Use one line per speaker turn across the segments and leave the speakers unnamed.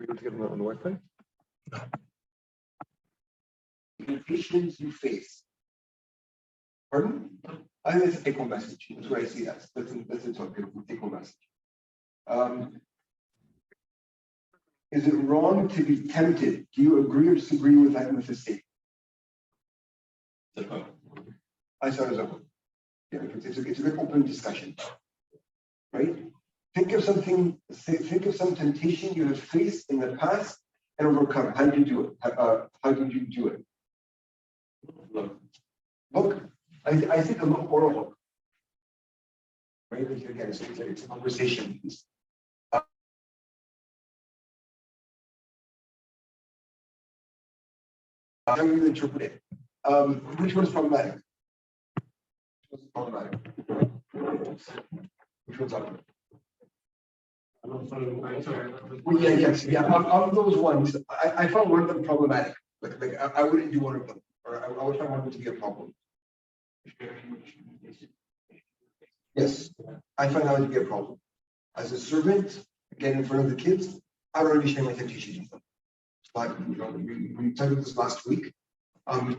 we need to get on the Wi-Fi?
Limitations you face. Pardon? I think it's a take-home message. That's what I see as. That's a take-home message. Is it wrong to be tempted? Do you agree or disagree with that with the state? I saw it as a yeah, it's a good open discussion, right? Think of something. Think of some temptation you have faced in the past and overcome. How did you do it? How did you do it? Book. I think a book or a book. Right? Again, it's a conversation piece. How do you interpret it? Which one's problematic? Which one's problematic? Which one's up? Yeah. Of those ones, I found one of them problematic. Like I wouldn't do one of them, or I would find one of them to be a problem. Yes, I find that to be a problem. As a servant, again in front of the kids, I don't really share my temptations with them. But we talked about this last week.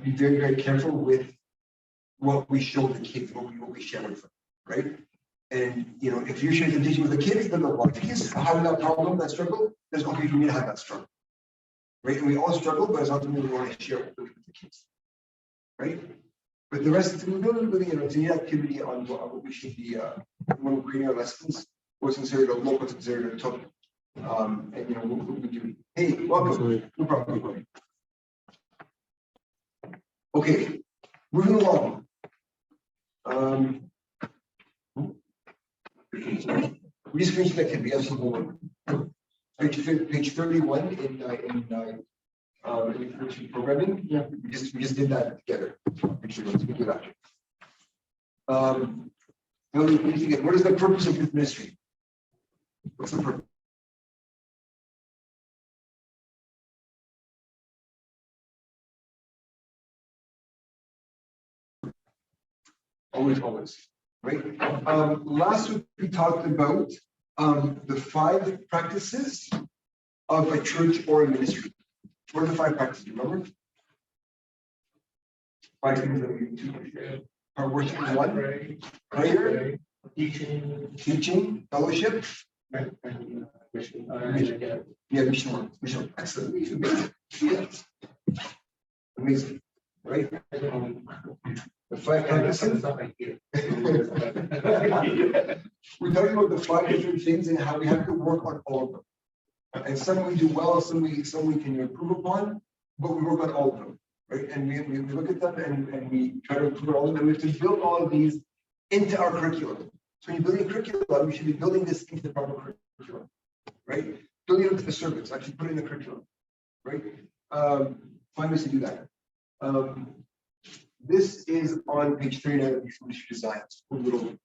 Be very, very careful with what we show the kids, what we share with them, right? And if you're sharing temptation with the kids, then the kids having that problem, that struggle, that's okay for me to have that struggle, right? And we all struggle, but it's not something we want to share with the kids, right? But the rest, we don't really, it's an activity on what we should be when we're creating our lessons. What's considered a low, what's considered a top, and what we do. Hey, welcome. No problem. Okay, moving along. We just finished the activity. Have some homework. Page 31 in programming. Yeah, we just did that together. Let's do that. What is the purpose of youth ministry? What's the purpose? Always, right? Last week we talked about the 5 practices of a church or a ministry. What are the 5 practices? Remember? 5 things that we do. Our worship is one. Prayer, teaching, fellowship. Mission. Excellent. Yes. Amazing. Right? The 5 practices. We're talking about the 5 different things and how we have to work on all of them. And some we do well, some we can improve upon, but we work on all of them, right? And we look at them and we try to improve all of them. We have to build all of these into our curriculum. So when you build a curriculum, we should be building this into the proper curriculum, right? Building it into the service, actually put it in the curriculum, right? Find ways to do that. This is on page 39 of these ministry designs. A little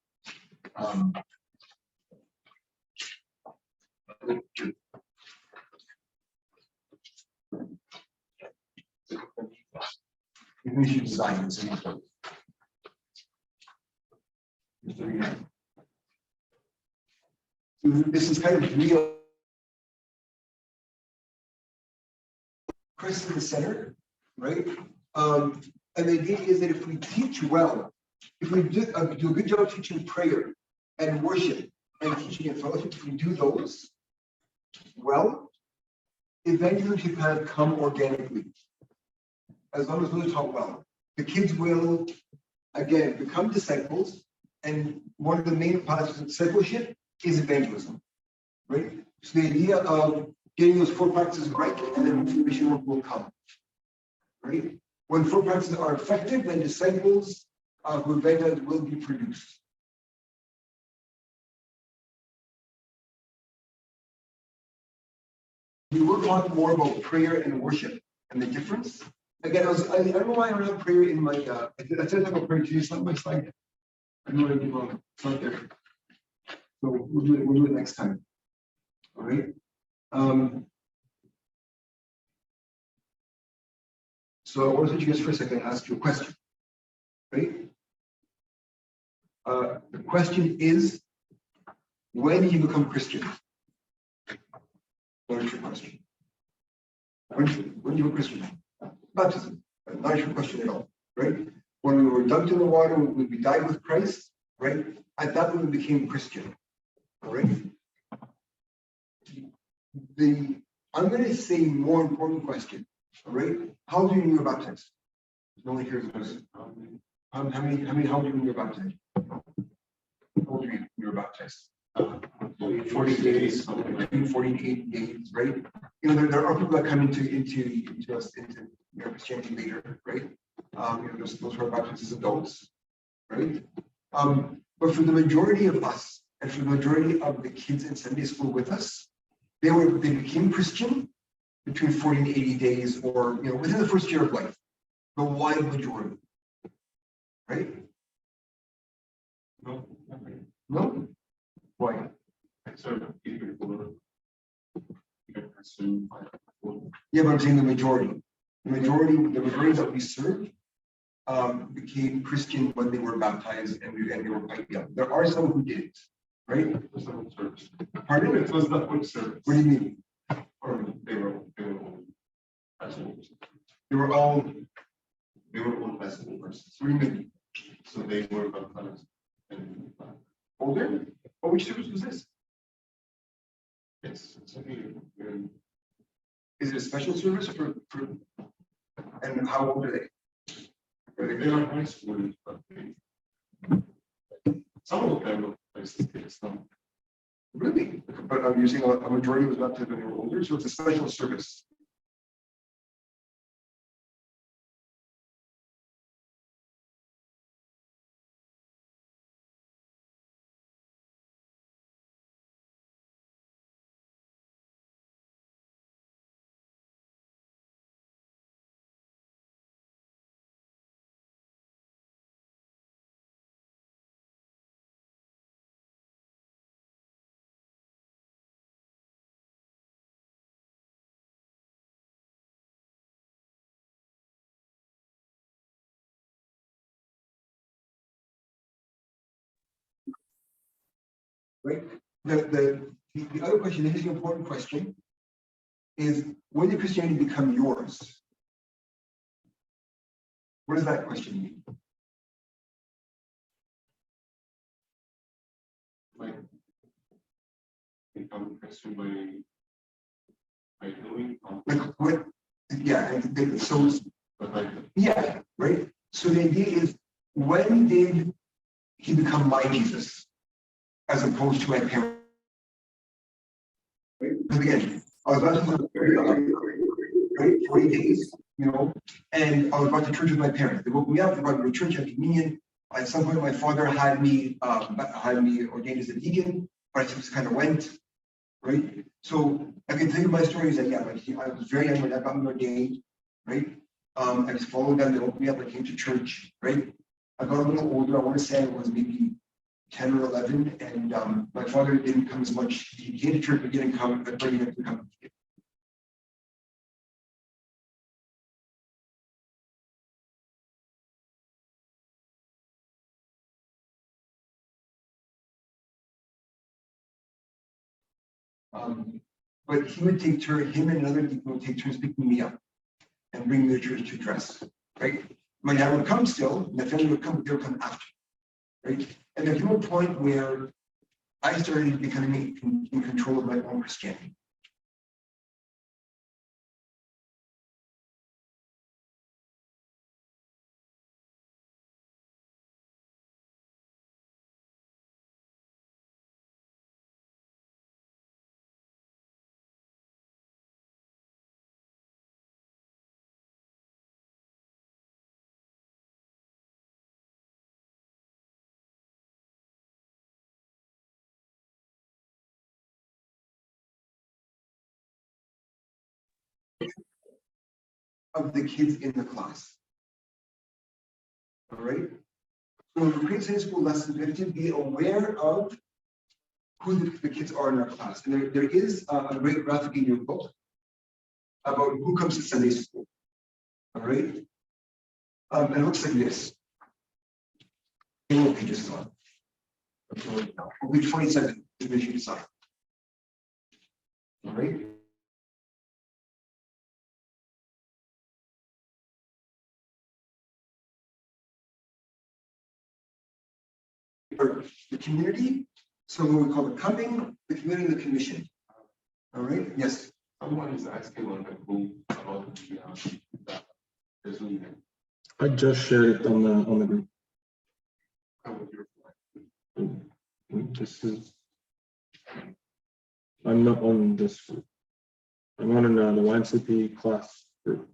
ministry designs. This is kind of real. Christ in the center, right? And the idea is that if we teach well, if we do a good job teaching prayer and worship and teaching and fellowship, if we do those well, eventually kind of come organically. As long as those taught well, the kids will again become disciples. And one of the main parts of discipleship is evangelism, right? So the idea of getting those 4 practices right, and then mission work will come, right? When 4 practices are effective, then disciples who evangelize will be produced. We will talk more about prayer and worship and the difference. Again, I don't know why I don't have prayer in my. I said talk about prayer today. It's not my slide. I know what I did wrong. It's not there. So we'll do it next time. All right. So I want to switch you guys for a second and ask you a question. Right? The question is, when did you become Christian? What is your question? When you were Christian, baptism, not a question at all, right? When we were dunked in the water, when we died with Christ, right? At that point we became Christian, all right? I'm going to say more important question, all right? How do you know you're baptized? No one hears this. How old are you when you're baptized? How old are you when you're baptized? 40 days, 48 days, right? You know, there are people that come into Christianity later, right? Those who are baptized as adults, right? But for the majority of us, and for the majority of the kids in Sunday school with us, they became Christian between 40 and 80 days, or within the first year of life. The wide majority, right? No. Why? Yeah, but I'm saying the majority. The majority that we serve became Christian when they were baptized and they were quite young. There are some who didn't, right? Pardon? It was not what service. What do you mean? Or they were all They were all festival persons. What do you mean? So they were baptized and older? Oh, which service was this? It's is it a special service for and how old are they? They are high schoolers, but some of them are some. Really? But I'm using a majority was baptized when they were older, so it's a special service. Right? The other question, this is the important question, is when did Christianity become yours? What does that question mean? Like become Christian by doing like what? Yeah, so yeah, right. So the idea is, when did he become my Jesus, as opposed to my parents? Right? Because again, I was about to 40 days, and I was about to church with my parents. They woke me up, they brought me to church, had communion. At some point, my father had me ordained as a deacon, but I just kind of went, right? So I can tell you my story is that, yeah, I was very young when I got me ordained, right? I just followed them, they woke me up, I came to church, right? I got a little older, I want to say I was maybe 10 or 11, and my father didn't come as much. He came to church, but didn't come, but he didn't come. But he would take turn, him and another people would take turns picking me up and bring me to church to dress, right? My dad would come still, and the family would come, but they would come after, right? And there came a point where I started becoming in control of my own Christianity. Of the kids in the class. All right. So when we create Sunday school lessons, we have to be aware of who the kids are in our class. And there is a great graphic in your book about who comes to Sunday school. All right. And it looks like this. Pages on. Page 27 is the sheet sign. All right. are the community, so what we call the coming, the community, and the commission. All right, yes.
Someone is asking on the group about the Zoom link.
I just shared it on the group.
How would you reply?
This is. I'm not on this group. I'm on the YMCP class group.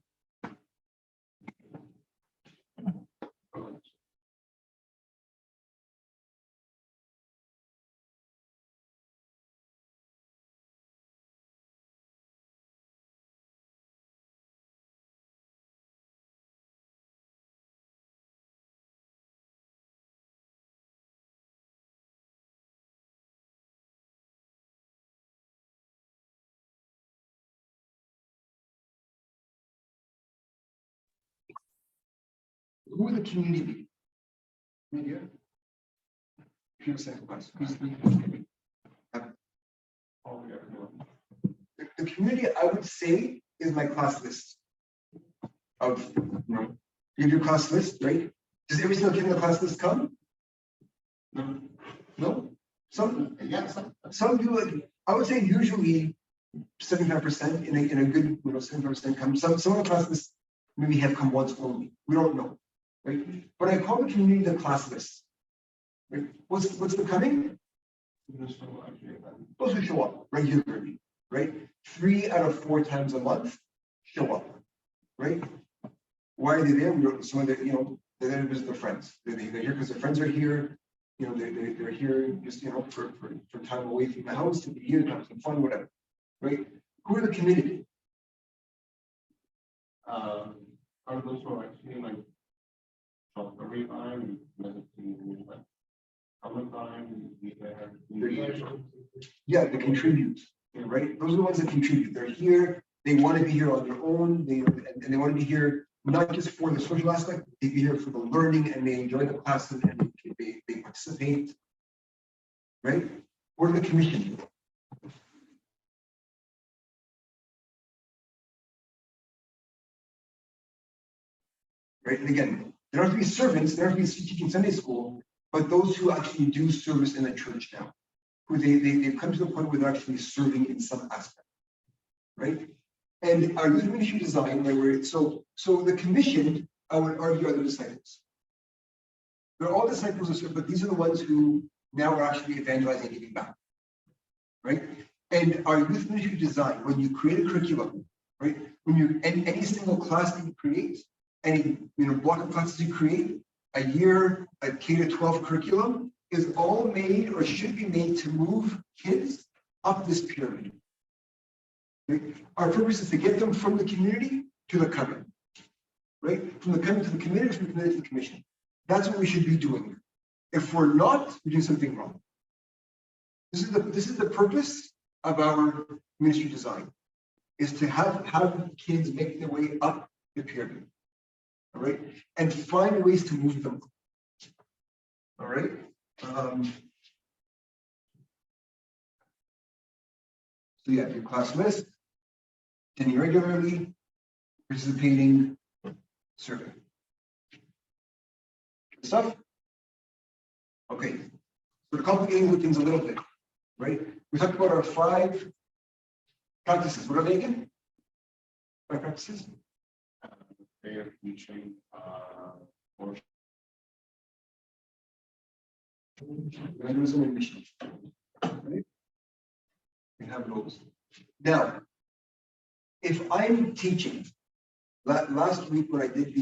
Who would the community be? Media? Pure second class. Who's the community?
Oh, yeah, no.
The community, I would say, is my class list. Of, you have your class list, right? Does every single kid in the class list come?
No.
No? Some?
Yeah,
Some do it. I would say usually 75% in a good, 75% come. Some of the class lists maybe have come once only. We don't know, right? But I call the community the class list. Right? What's the coming? Those who show up regularly, right? 3 out of 4 times a month show up, right? Why are they there? Some of them, they're there to visit their friends. They're here because their friends are here. They're here just for time away from the house, to be here, to have some fun, whatever, right? Who are the community?
Are those who are actually like shop every time, like summertime,
Yeah, they contribute, right? Those are the ones that contribute. They're here. They want to be here on their own. And they want to be here not just for the social aspect. They be here for the learning, and they enjoy the classes, and they participate, right? Or the commission. Right, and again, they don't have to be servants. They don't have to be teaching Sunday school, but those who actually do service in the church now, who they've come to the point where they're actually serving in some aspect, right? And our youth ministry design, so the commission, I would argue, are the disciples. They're all disciples, but these are the ones who now are actually evangelizing and giving back, right? And our youth ministry design, when you create a curriculum, right? When you any single class that you create, any block of classes you create, a year, a K-12 curriculum is all made or should be made to move kids up this pyramid. Right? Our purpose is to get them from the community to the coming, right? From the coming to the community, from the community to the commission. That's what we should be doing. If we're not, we're doing something wrong. This is the purpose of our ministry design, is to have kids make their way up the pyramid. All right, and find ways to move them. All right. So yeah, your class list, attending regularly, participating, serving. Good stuff. Okay, so we're complicating things a little bit, right? We talked about our 5 practices. What are they again? 5 practices.
Prayer, teaching, worship.
Evangelism and mission. Right? We have those. Now, if I'm teaching, last week when I did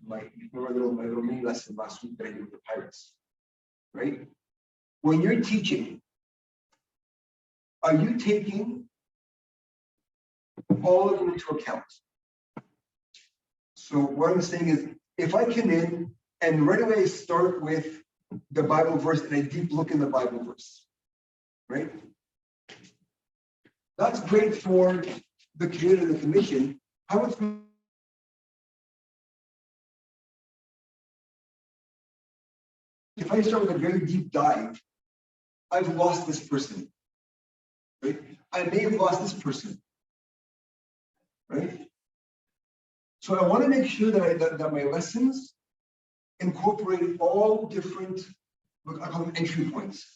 my little mini lesson last week that I did with the pirates, right? When you're teaching, are you taking all of them into account? So what I'm saying is, if I come in and right away start with the Bible verse and a deep look in the Bible verse, right? That's great for the community and the commission. How much? If I start with a very deep dive, I've lost this person, right? I may have lost this person, right? So I want to make sure that my lessons incorporate all different look, I call them entry points.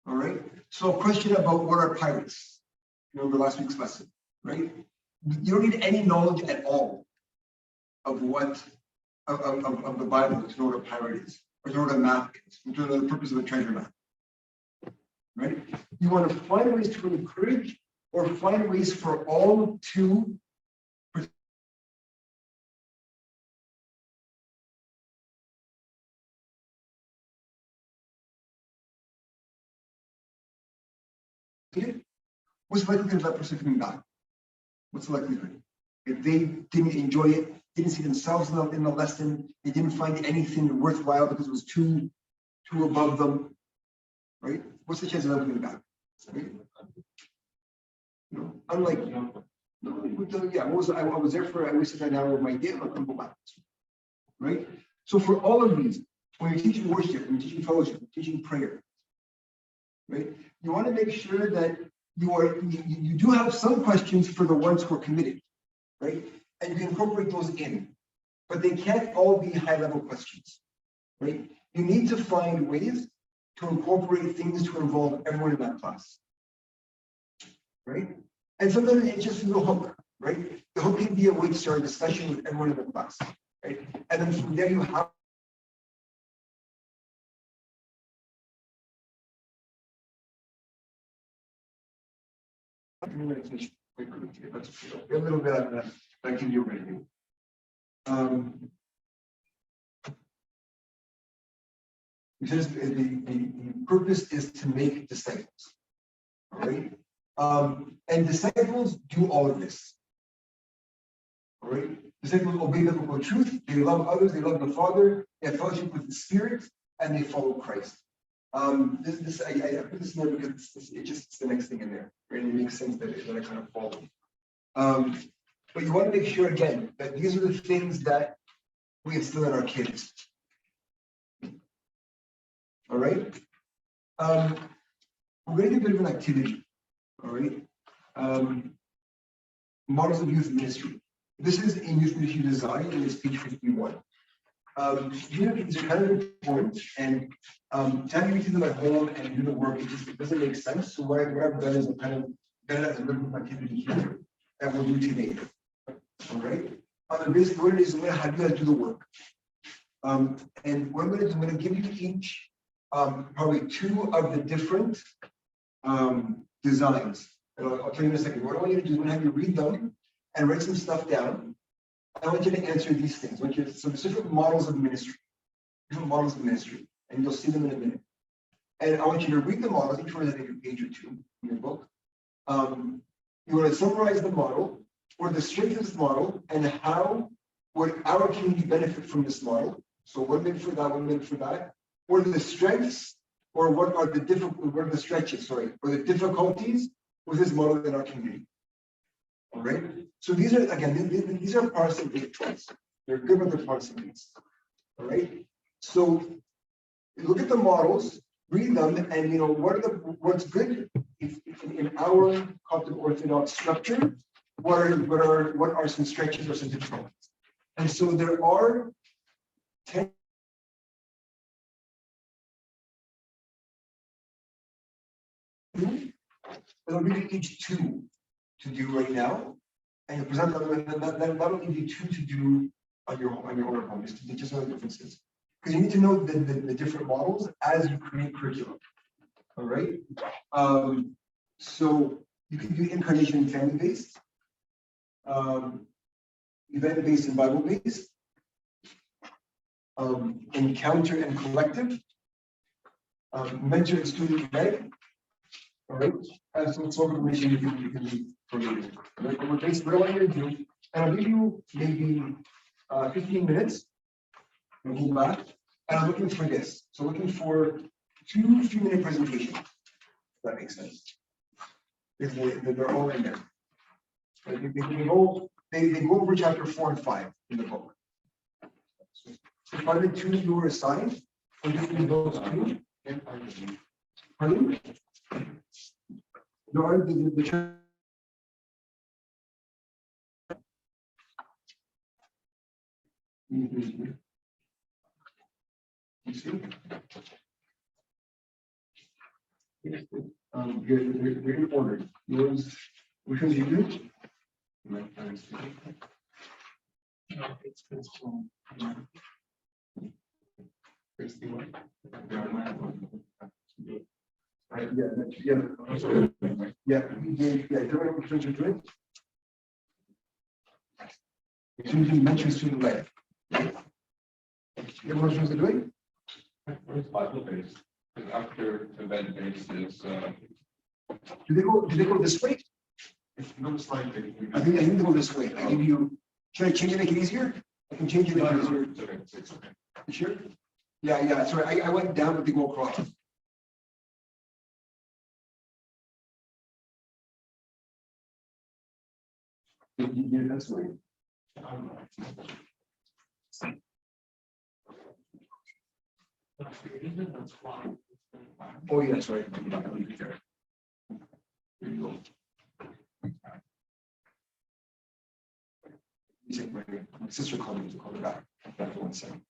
All right. So a question about what are pirates? Remember last week's lesson, right? You don't need any knowledge at all of what of the Bible to know what a pirate is, or to know what a map is, or to know the purpose of a treasure map. Right? You want to find ways to encourage or find ways for all to what's the likelihood of that person coming back? What's the likelihood? If they didn't enjoy it, didn't see themselves in the lesson, they didn't find anything worthwhile because it was too above them, right? What's the chance of them coming back? Right? You know, unlike yeah, I was there for I wasted an hour of my day, I'm not gonna go back. Right? So for all of these, when you're teaching worship, when you're teaching fellowship, when you're teaching prayer, right? You want to make sure that you do have some questions for the ones who are committed, right? And you can incorporate those in, but they can't all be high-level questions, right? You need to find ways to incorporate things to involve everyone in that class, right? And sometimes it's just the hook, right? The hook can be a way to start a discussion with everyone in the class, right? And then from there you have a little bit of that I can do right now. Because the purpose is to make disciples. All right. And disciples do all of this. All right. Disciples obey biblical truth, they love others, they love the Father, they have fellowship with the Spirit, and they follow Christ. I put this in there because it's the next thing in there. Right? It makes sense that I kind of follow. But you want to make sure again that these are the things that we instill in our kids. All right. We're going to do a bit of an activity. All right. Models of youth ministry. This is in youth ministry design, and it's page 51. These are kind of important, and to have you do them at home and do the work, it doesn't make sense. So what I've done is I've kind of done it as a little activity here that we'll do today. All right. Basically, what it is, I'm going to have you guys do the work. And what I'm going to do, I'm going to give you each probably two of the different designs. And I'll tell you in a second. What I want you to do is I'm going to have you read them and write some stuff down. I want you to answer these things. So there's different models of ministry, and you'll see them in a minute. And I want you to read the models, each one is like a page or two in your book. You want to summarize the model, or the strength of this model, and how would our community benefit from this model. So 1 minute for that, 1 minute for that. What are the strengths, or what are the stretches, or the difficulties with this model in our community? All right. So these are, again, these are parts of the choice. They're good, but they're parts of these. All right. So look at the models, read them, and what's good in our Coptic Orthodox structure. What are some stretches or some difficulties? And so there are 10. I'll give you each two to do right now, and you present them. That'll give you two to do on your own at home. Just know the differences, because you need to know the different models as you create curriculum. All right. So you can do incarnation and family-based, event-based and Bible-based, encounter and collective, mentor and student led. All right, and some sort of information you can leave for later. Right? What I want you to do, and I'll give you maybe 15 minutes, and go back, and I'm looking for this. So looking for 2 few-minute presentations. If that makes sense. They're all in there. They go over chapter 4 and 5 in the book. So find the 2 you were assigned, and just do those 2. Pardon? No, the you see? You're in order. Yours, which ones you do? Right, yeah, yeah, tell me which ones you're doing. As soon as you mention student life. Everyone's supposed to do it?
Bible based, because after event based is,
Do they go this way?
if you notice like.
I think they go this way. I give you, should I change it, make it easier? I can change it, make it easier.
It's okay.
You sure? Yeah, sorry, I went down, but they go across. That's right. Oh, yeah, that's right. There you go. My sister called me to call her back. Back for 1 second.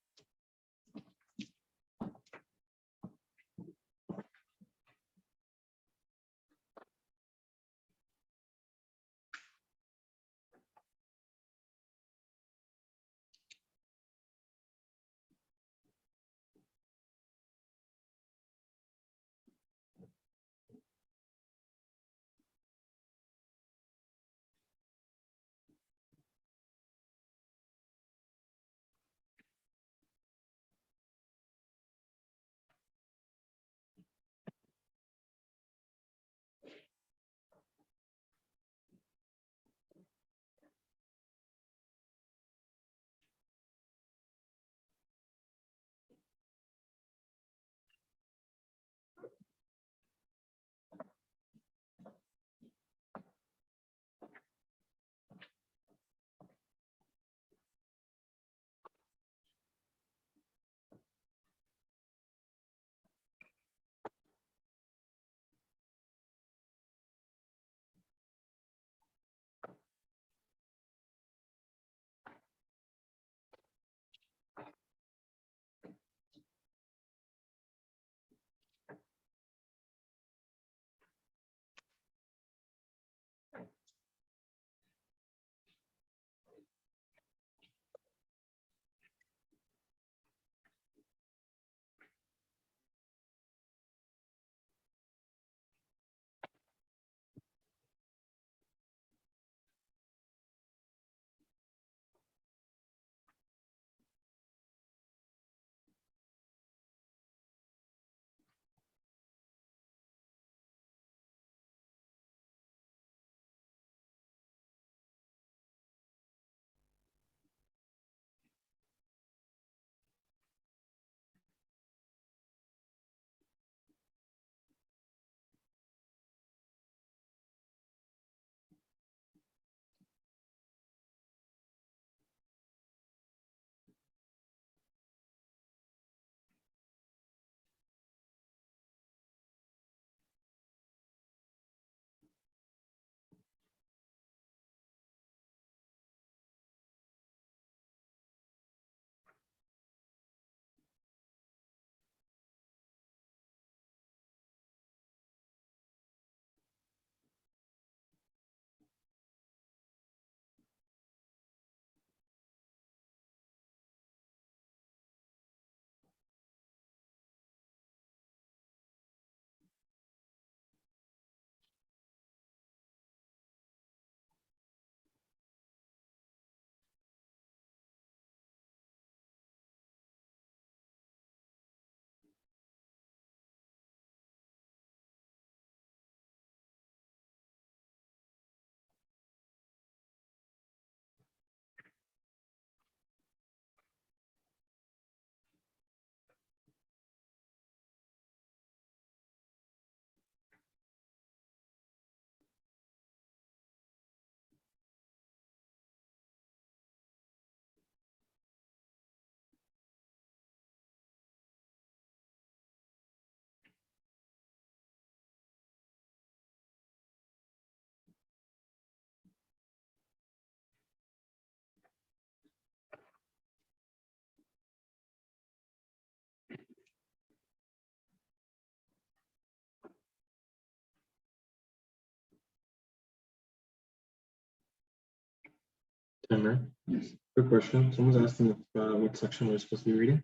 Timer.
Yes.
Quick question. Someone's asking what section we're supposed to be reading.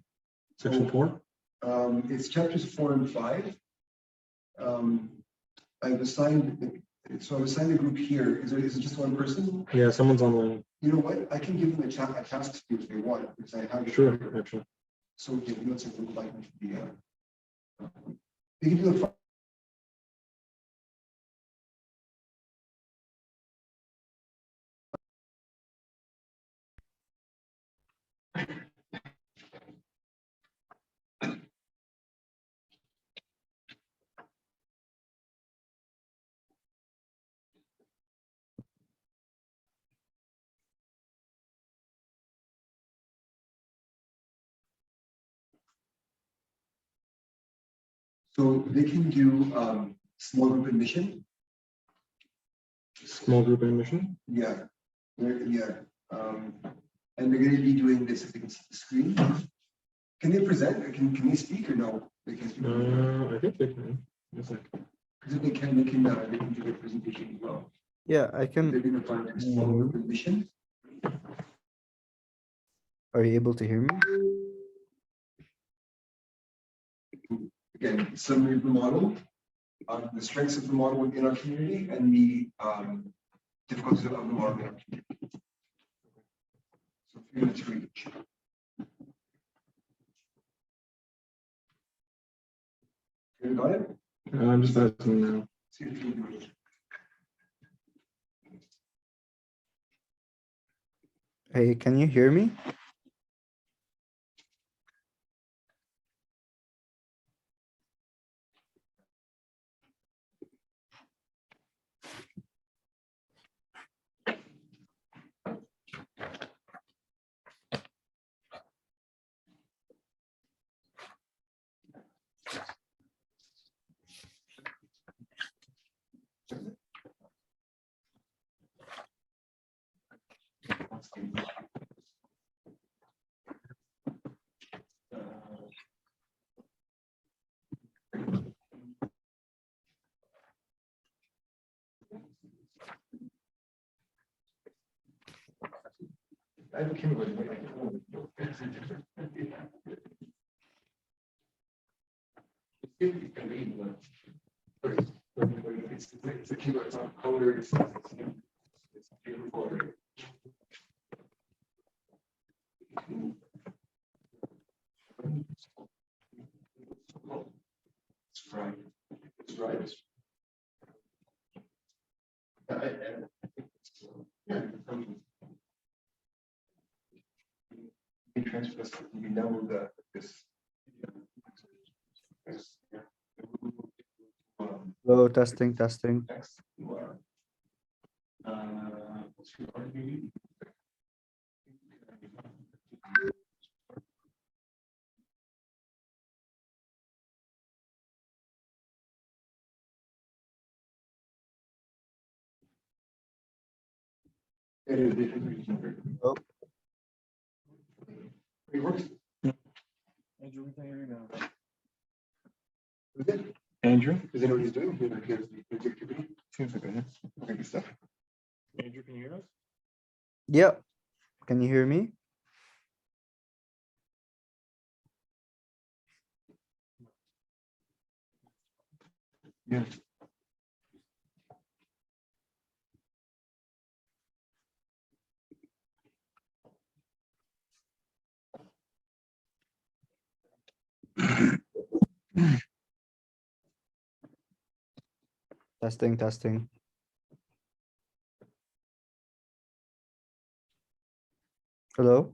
Section
Oh.
4?
It's chapters 4 and 5. I've assigned, so I've assigned a group here. Is it just one person?
Yeah, someone's online.
You know what? I can give them a task to do if they want, because I have. it
Sure,
here.
actually.
So, okay, let's say we would like them to be, they can do the. So they can do small group admission.
Small group admission.
Yeah. Yeah. And they're going to be doing this if they can see the screen. Can they present? Or can they speak or no? They can speak.
I think they can. It's like,
Because if they can do their presentation as well.
Yeah, I
They're
can.
going to find a small group admission.
Are you able to hear me?
Again, summary of the model, the strengths of the model within our community, and the difficulties of the model in our community. So 3 minutes for each. You got it?
I'm just asking now.
See if you do it.
Hey, can you hear me?
I became a it's a keyword, it's not color, it's beautiful. It's right. It's right. Yeah. You transfer this, you know that this.
Hello, testing, testing.
Next, you are. What's your RGB? It is.
Oh.
It works.
Andrew, we can hear you now.
Is it?
Andrew?
Is that what he's doing? Here's the activity.
Seems like it.
Okay, good stuff.
Andrew, can you hear us?
Yep. Can you hear me?
Yeah.
Testing, testing. Hello?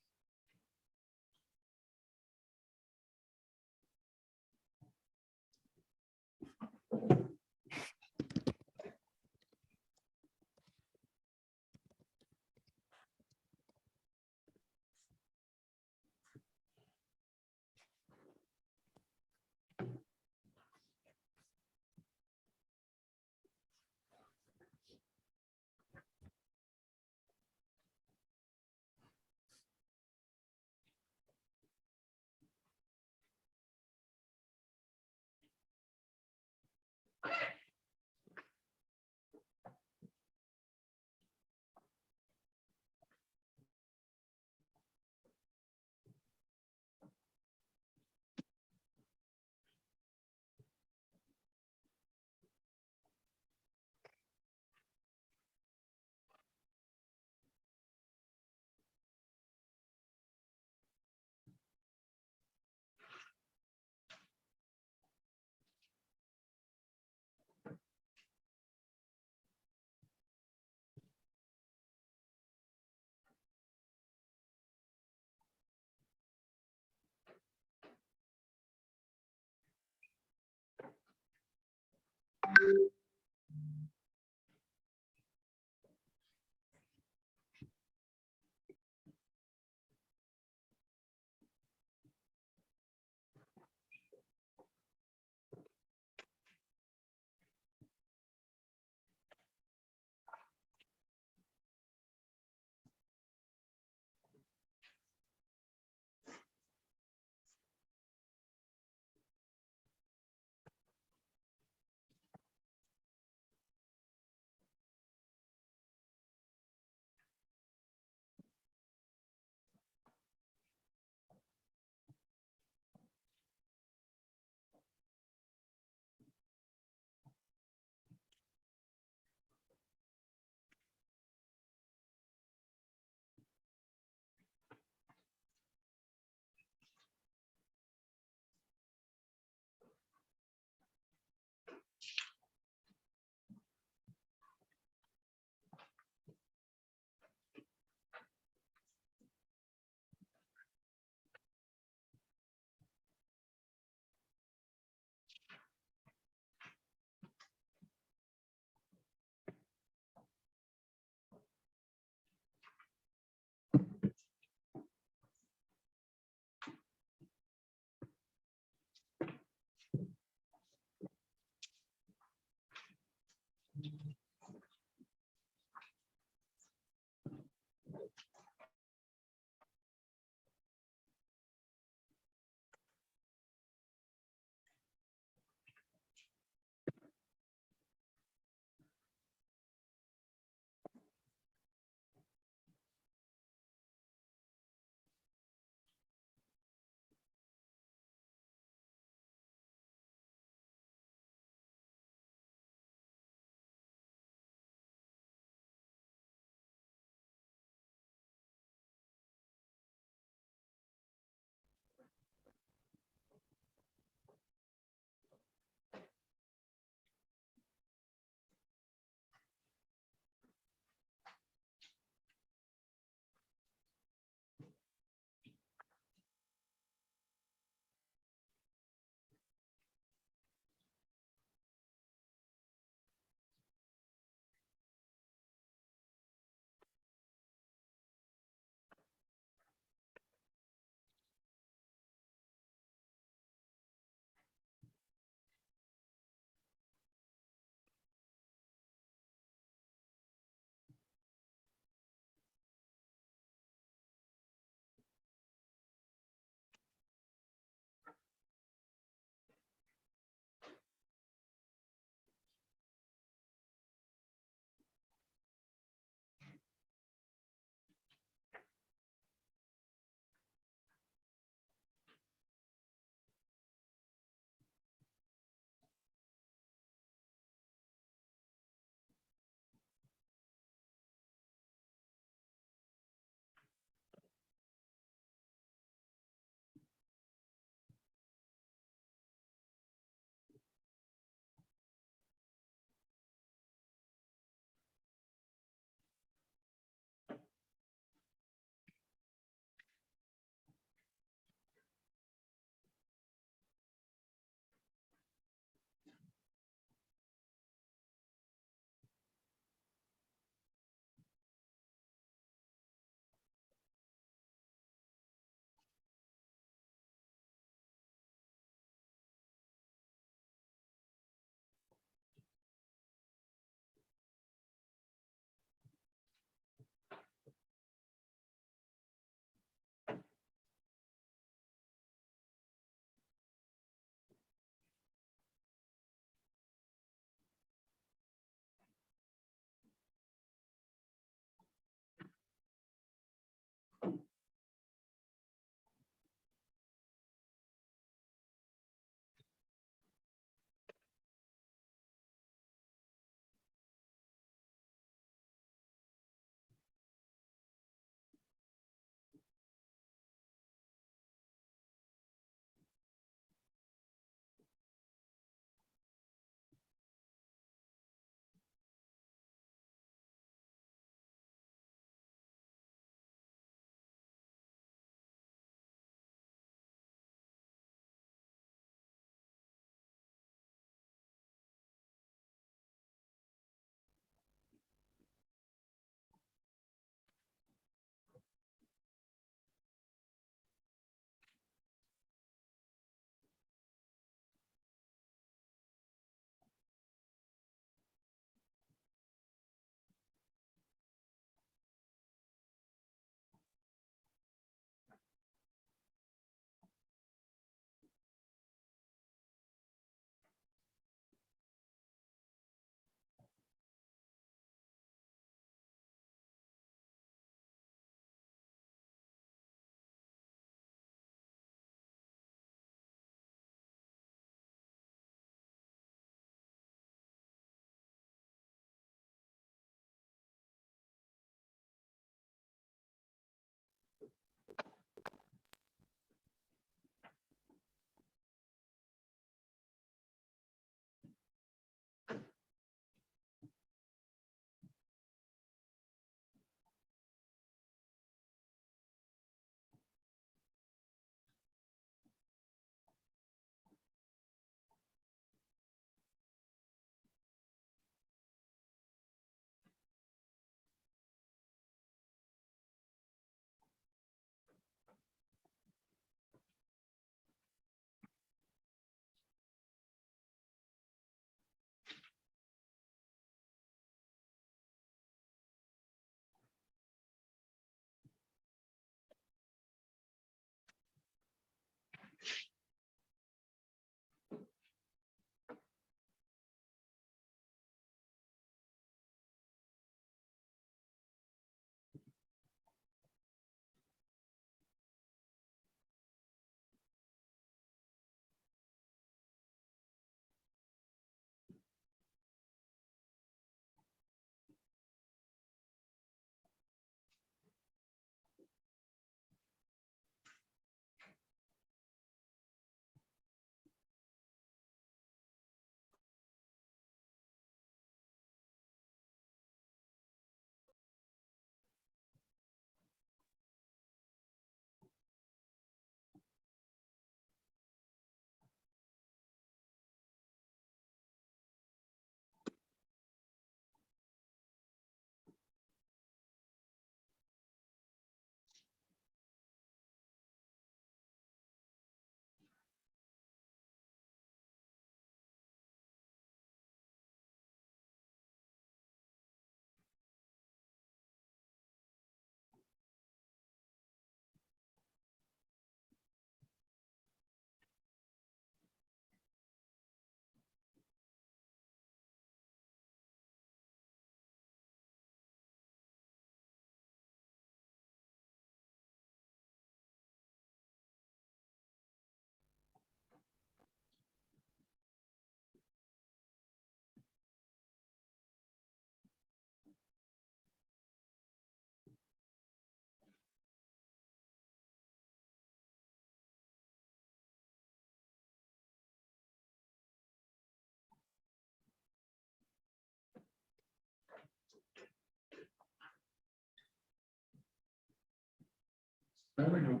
I don't know.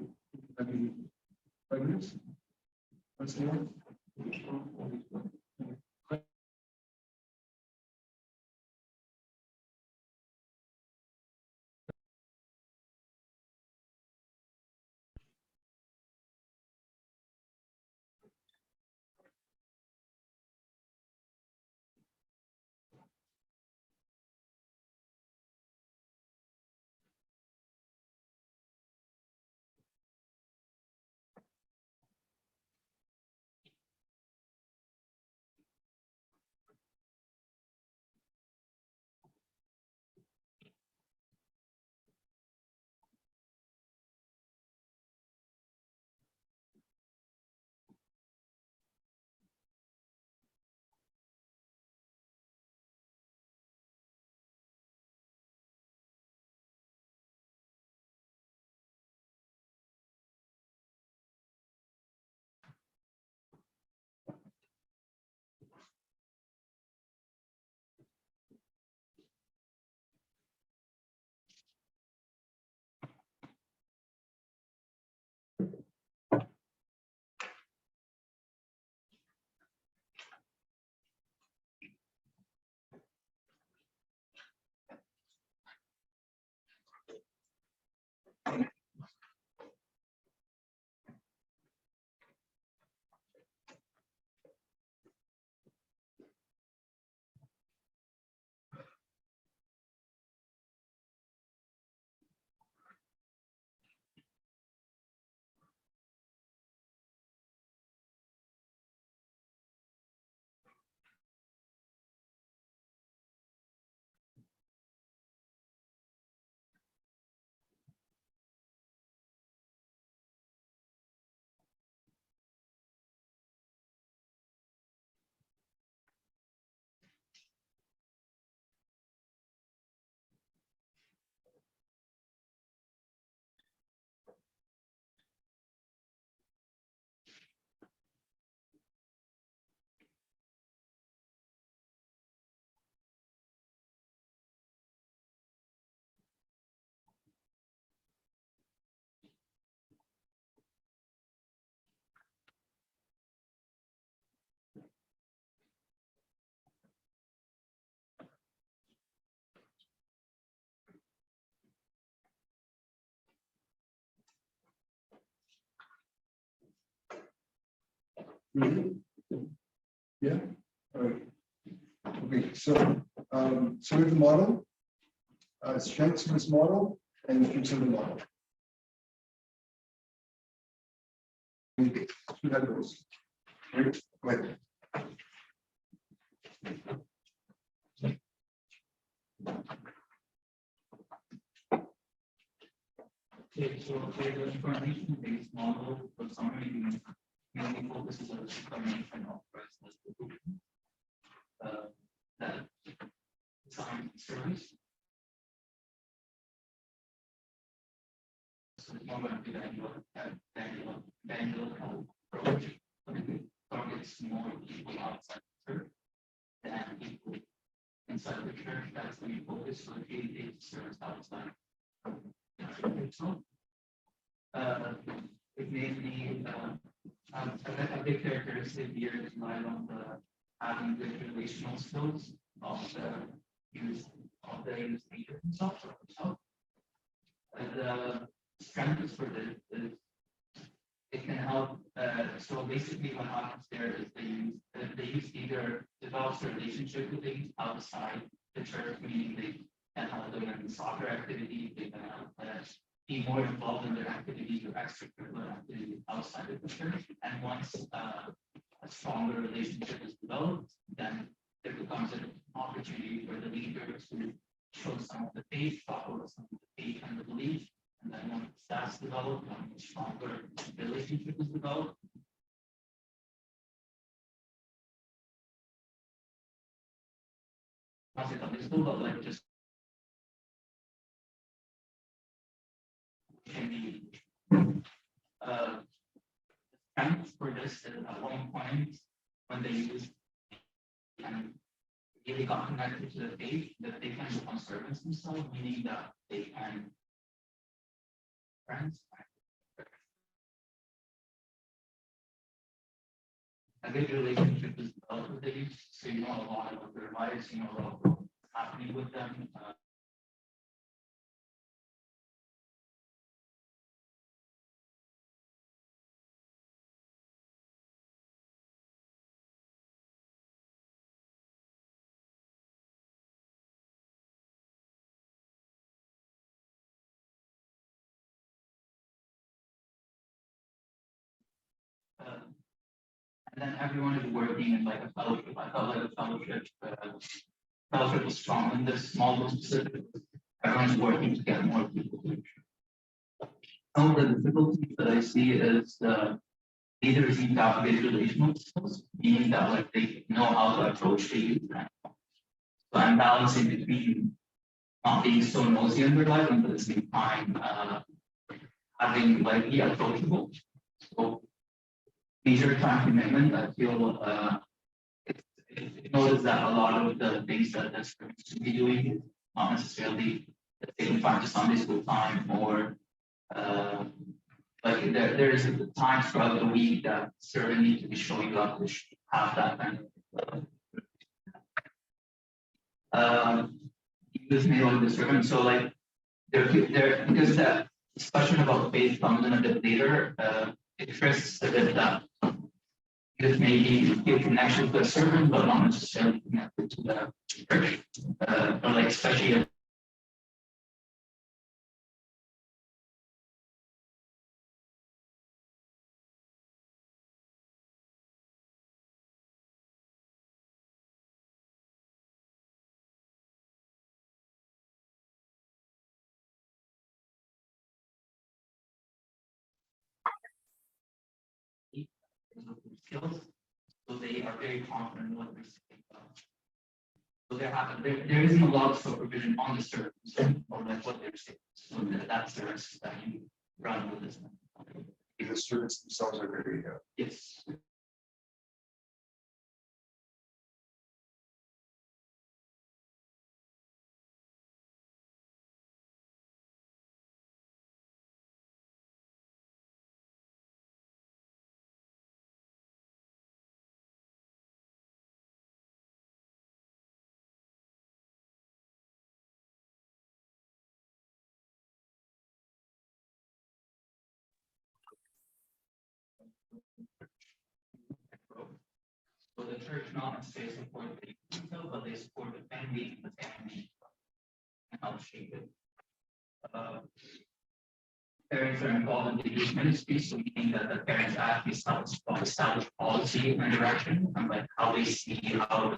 I mean, 5 minutes? What's more? Really? Yeah, all right. Okay, so with the model, strengths of this model and features of the model. Okay, so that goes. Right, go ahead.
Okay, so for the information-based model, for some reason, mainly focuses on the information of priceless solutions. That design service. So it's more going to be Daniel approach. Targets more people outside the church than people inside the church. That's the main focus for the PhD service outside. So, it made me a big characteristic here is rely on the having good relational skills of the use leader himself. And the strengths for this is it can help. So basically, what happens there is they use either develops a relationship with things outside the church, meaning they can help them in soccer activities, they can help be more involved in their activities or extracurricular activities outside of the church. And once a stronger relationship is developed, then there becomes an opportunity for the leader to show some of the faith, talk about some of the faith and the belief. And then once that's developed, when a stronger relationship is developed, not it's still but like just can be strength for this is at one point when they use and really got connected to the faith that they can become servants themselves, meaning that they can friends a good relationship is developed with the youth, so you know a lot about their lives, you know a lot about what's happening with them. And then everyone is working in like a fellowship. I felt like a fellowship was strong in this small group specific. Everyone's working to get more people. Some of the difficulties that I see is leaders need to have good relational skills, meaning that like they know how to approach the youth. So I'm balancing between not being so nosy in their life and at the same time having like be approachable. So leisure time commitment, I feel it notice that a lot of the things that the students should be doing is not necessarily taking time to Sunday school time or like there is times throughout the week that certainly need to be showing up to have that kind of use me like the servant. So like there because that discussion about faith comes in a bit later, it stresses a bit that this may be feel connection to a servant, but not necessarily connected to the church, or like especially skills, so they are very confident in what they're saying. So there isn't a lot of supervision on the servants or like what they're saying. So that's the risk that you run with this.
The students themselves are very,
Yes. So the church not necessarily support the people, but they support the family and help shape it. Parents are involved in the youth ministry, so meaning that the parents actually establish policy and direction and like how they see how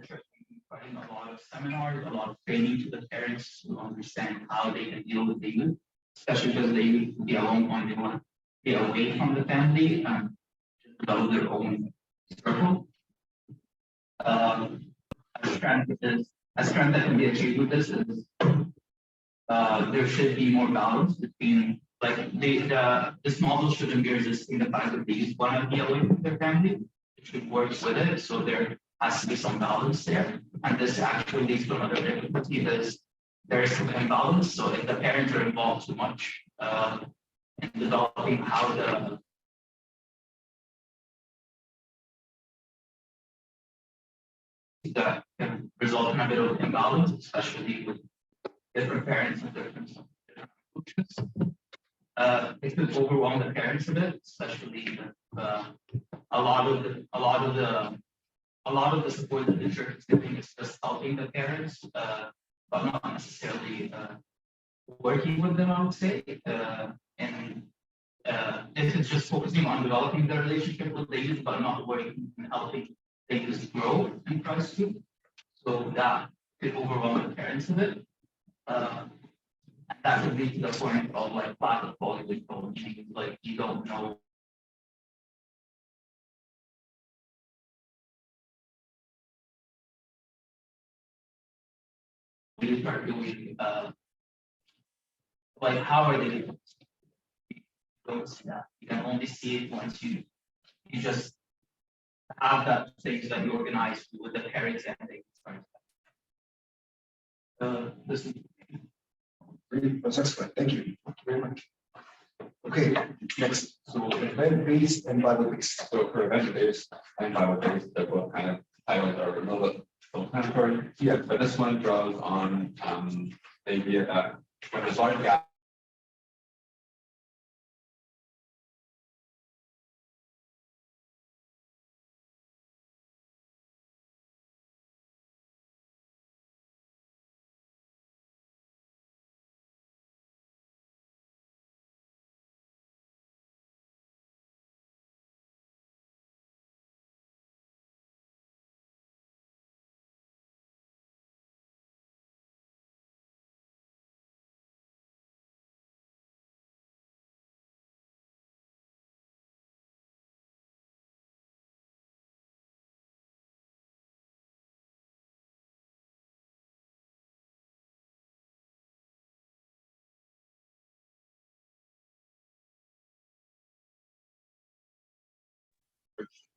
the church providing a lot of seminars, a lot of training to the parents to understand how they can deal with the youth, especially because they need to be alone when they want to be away from the family and develop their own circle. A strength that can be achieved with this is there should be more balance between like this model shouldn't be resisting the fact that they just want to be away from their family. It should work with it. So there has to be some balance there. And this actually leads to another difficulty because there is some imbalance. So if the parents are involved too much in developing how that can result in a bit of imbalance, especially with different parents and different approaches. It could overwhelm the parents a bit, especially a lot of the support that the church is giving is just helping the parents, but not necessarily working with them, I would say. And if it's just focusing on developing the relationship with the youth, but not working and helping the youth grow in Christ too. So that could overwhelm the parents a bit. And that could lead to the point of like lack of quality control, meaning like you don't know when you start doing, like, how are they? Don't see that. You can only see it once you just have that things that you organize with the parents and they start. This is
Great, that's excellent. Thank you. Thank you very much. Okay, next. So event-based and Bible-based.
So for event-based and Bible-based, that will kind of highlight our remote self-explanatory.
Yeah.
But this one draws on the idea that when there's large gap.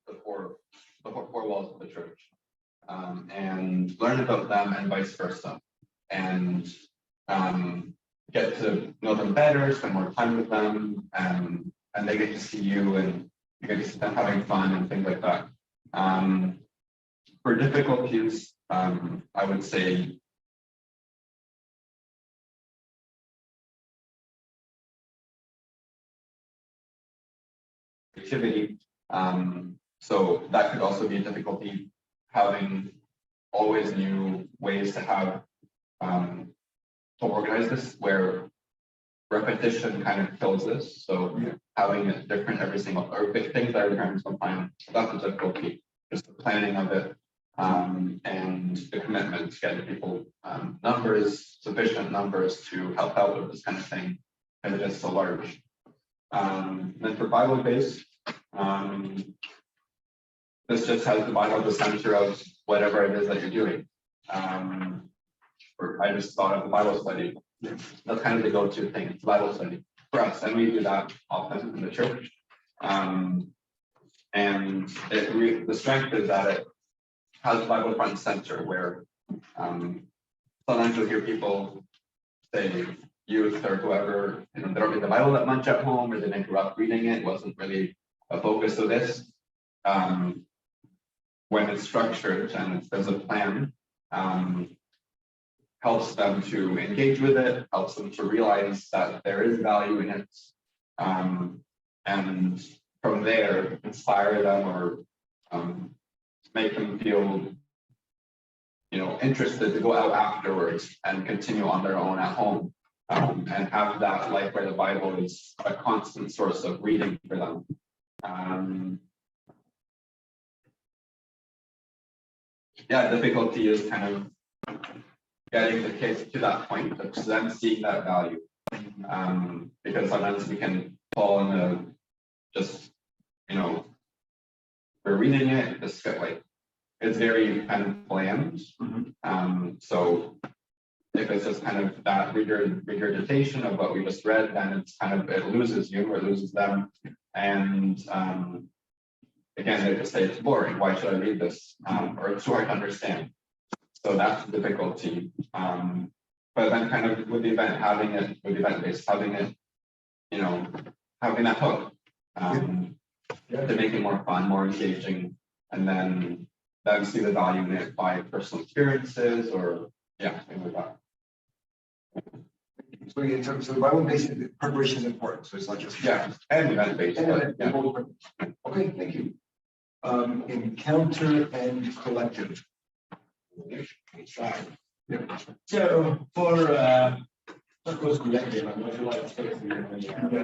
The four walls of the church, and learn about them and vice versa, and get to know them better, spend more time with them, and they get to see you, and you get to see them having fun and things like that. For difficulties, I would say activity. So that could also be a difficulty, having always new ways to have to organize this, where repetition kind of kills this. So having it different every single, or things that are different sometimes, that's a difficulty. Just the planning of it, and the commitment to getting people numbers, sufficient numbers to help out with this kind of thing, because it is so large. Then for Bible-based, this just has the Bible at the center of whatever it is that you're doing. Or I just thought of the Bible study. That's kind of the go-to thing, it's Bible study for us, and we do that often in the church. And the strength is that it has the Bible front and center, where sometimes you'll hear people say, youth or whoever, they don't read the Bible that much at home, or they didn't grow up reading it, wasn't really a focus of this. When it's structured and there's a plan, helps them to engage with it, helps them to realize that there is value in it, and from there inspire them, or make them feel, interested to go out afterwards and continue on their own at home, and have that life where the Bible is a constant source of reading for them. Difficulty is kind of getting the kids to that point of them seeing that value, because sometimes we can fall in the just, we're reading it, it's very kind of bland. So if it's just kind of that regurgitation of what we just read, then it's kind of, it loses you or loses them. And again, they just say it's boring. Why should I read this? Or it's hard to understand. So that's the difficulty. But then kind of with the event, event-based, having it, having that hook, to make it more fun, more engaging, and then see the value in it by personal experiences, or things like that.
So in terms of Bible-based, preparation is important. So it's not just
and event-based.
Okay, thank you. Encounter and collective.
So for of course collective, I'm not sure what it's going to be. But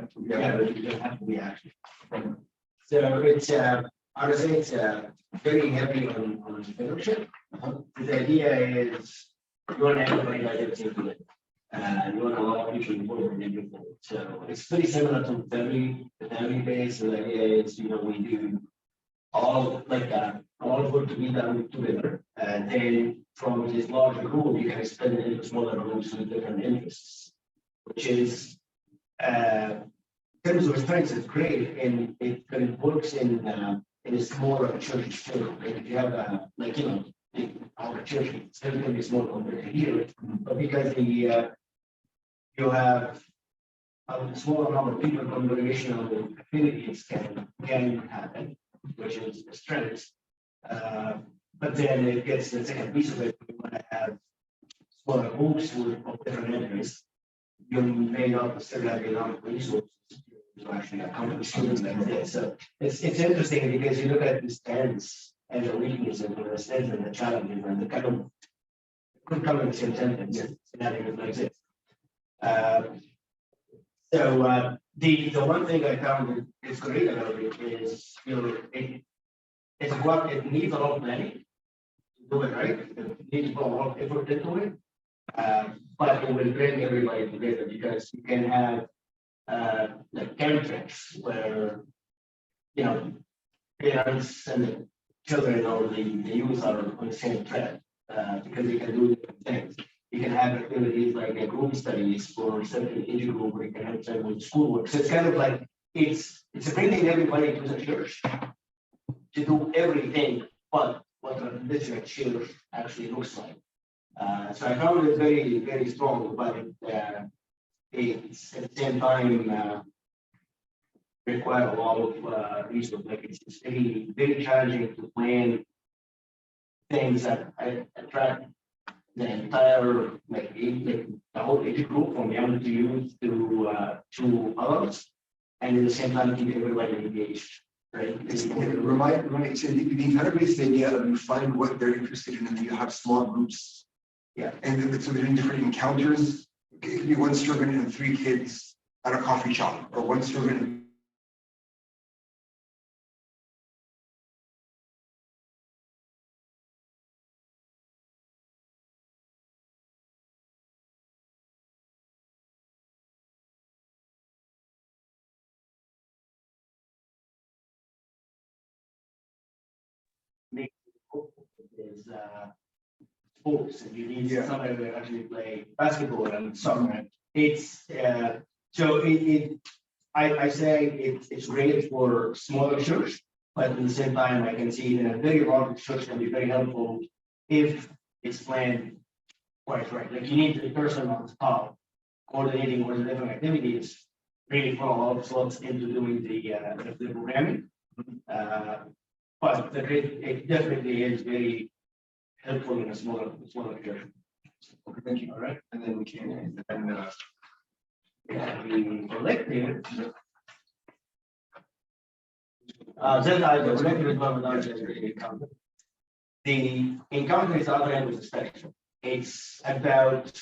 it doesn't have to be actually. So it's honestly it's very heavy on fellowship. The idea is you want everybody to get into it. You want a lot of people involved in everything. So it's pretty similar to the family base. The idea is, we do all like all work to be done together, and then from this larger group, you can split it into smaller groups with different interests, which is, in terms of strengths, it's great, and it works in a smaller church too. Like if you have our church, it's going to be small compared to here, but because you have a smaller number of people, congregational affinities can happen, which is a strength. But then it gets the second piece of it. We want to have smaller groups of different interests. You may not still have enough resources to actually accomplish students like this. So it's interesting because you look at the strengths and the weaknesses and the strengths and the challenges and the kind of could come in the same sentence scenarios like this. So the one thing I found is great about it is it needs a lot of planning to do it right. It needs to put a lot of effort into it, but it will bring everybody together because you can have like camp trips where parents and the children or the youth are on the same trip because they can do different things. You can have activities like a group studies for certain age group where you can have them with schoolwork. So it's kind of like it's bringing everybody to the church to do everything but what a literate church actually looks like. So I found it very, very strong, but it's at the same time require a lot of resources. Like it's very, very challenging to plan things that attract the entire the whole age group from young to youth to adults, and at the same time keep everybody engaged. Right.
Remind so the kind of basic idea of you find what they're interested in, and then you have small groups.
Yeah.
And then so they're in different encounters. It could be one servant and 3 kids at a coffee shop, or one servant.
Is sports, and you need
Yeah.
somebody to actually play basketball and soccer. It's I say it's great for smaller church, but at the same time I can see that a very large church can be very helpful if it's planned quite right. Like you need the person on the top coordinating all the different activities, really put a lot of slots into doing the programming. But it definitely is very helpful in a smaller church.
Okay, thank you.
All right.
And then we can, and
The collective. Then I the collective is one without the encounter. The encounter is the other end of the spectrum. It's about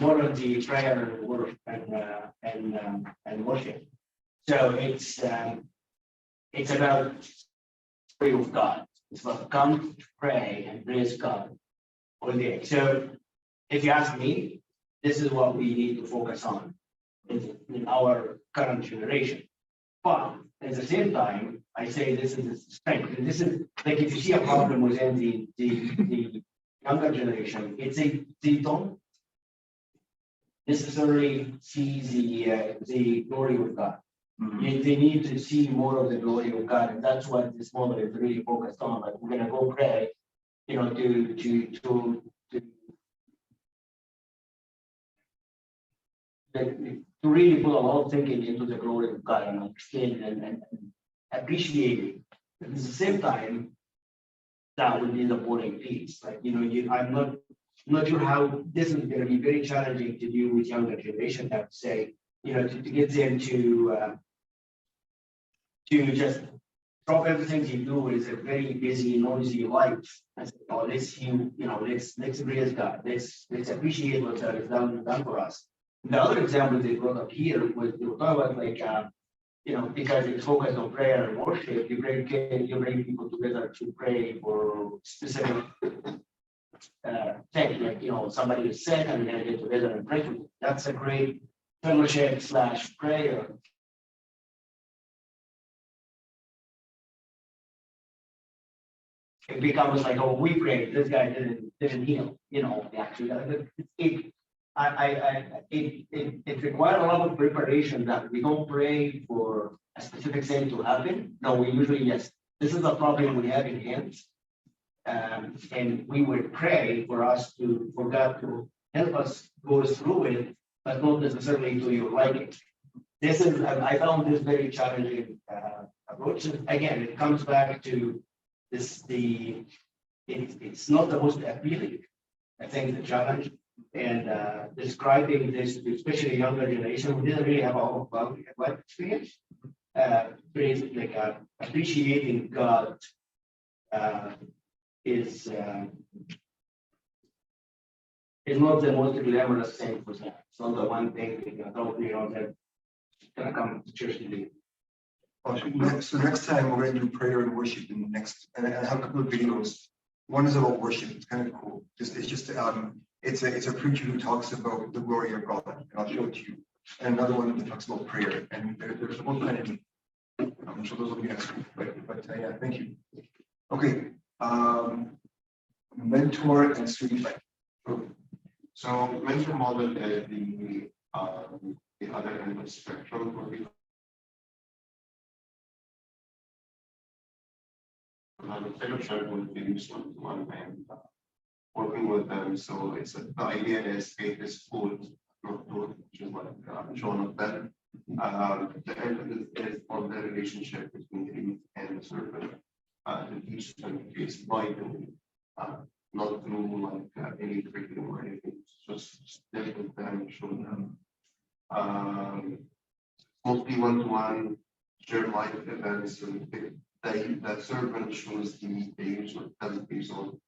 more of the prayer and worship and worship. So it's about prayer of God. It's about come pray and praise God all day. So if you ask me, this is what we need to focus on in our current generation. But at the same time, I say this is a strength. And this is like if you see a problem within the younger generation, they don't necessarily see the glory of God. They need to see more of the glory of God, and that's what this moment is really focused on. Like we're gonna go pray, to really put a lot of thinking into the glory of God and understand and appreciate it. At the same time, that would be the boring piece. Like I'm not sure how this is going to be very challenging to do with younger generation. I have to say, to get them to just drop everything you do is a very busy, noisy life. I said, oh, let's praise God. Let's appreciate what God has done for us. The other example they brought up here was they were talking about because it's focused on prayer and worship, you bring people together to pray for specific things, like somebody is sick and they're gonna get together and pray for them. That's a great fellowship / prayer. it becomes like, oh, we prayed, this guy didn't heal, actually, it requires a lot of preparation that we don't pray for a specific thing to happen. No, we usually, yes, this is a problem we have in hand. And we would pray for God to help us go through it, but not necessarily do you like it. This is, I found this very challenging approach. And again, it comes back to this, it's not the most appealing, I think, the challenge. And describing this, to especially younger generation who didn't really have a whole life experience, brings like appreciating God is not the most glamorous thing for them. It's not the one thing that gonna come to church today.
So next time we're gonna do prayer and worship in the next, and I have a couple of videos. One is about worship. It's kind of cool. It's a preacher who talks about the glory of God, and I'll show it to you. And another one that talks about prayer, and there's one kind of. I'm sure those will be next week, but yeah, thank you. Okay, mentor and student life.
So mentor model is the other end of the spectrum where we have a fellowship with students one-to-one and working with them. So the idea is faith is food, not food, which is what shown up there. The emphasis is on the relationship between the youth and the servant to teach them faith by doing, not through like any curriculum or anything. Just live with them, show them. Mostly one-to-one, share life events, and the servant shows the age or doesn't based on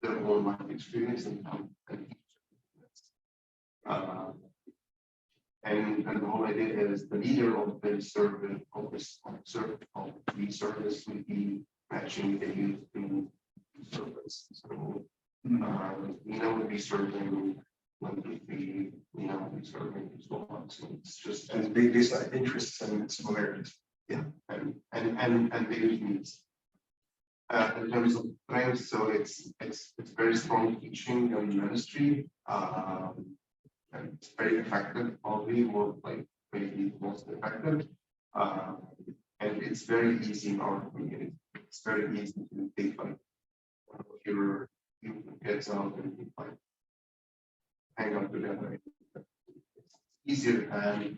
their own life experience and the whole idea is the leader of the servant of the service will be matching the youth to service. So Nina would be serving, one would be Nina would be serving and so on. So it's just
And based on interests and similarities.
yeah, and the youth needs. In terms of strengths, so it's very strong teaching and ministry. And it's very effective, probably more like maybe most effective. And it's very easy in our community. It's very easy to take like one of your kids out and like hang out together. It's easier than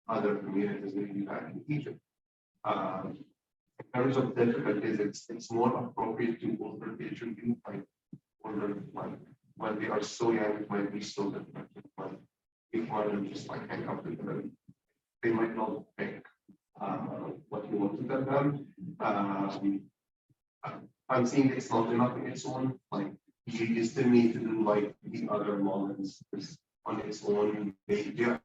other communities maybe back in Egypt. In terms of difficulties, it's more appropriate to older age youth, like older, like when they are so young, it might be so difficult. But if one just like hang out with them, they might not think what you want to tell them. I'm seeing it's not enough in its own. Like you still need to do like the other moments on its own. You're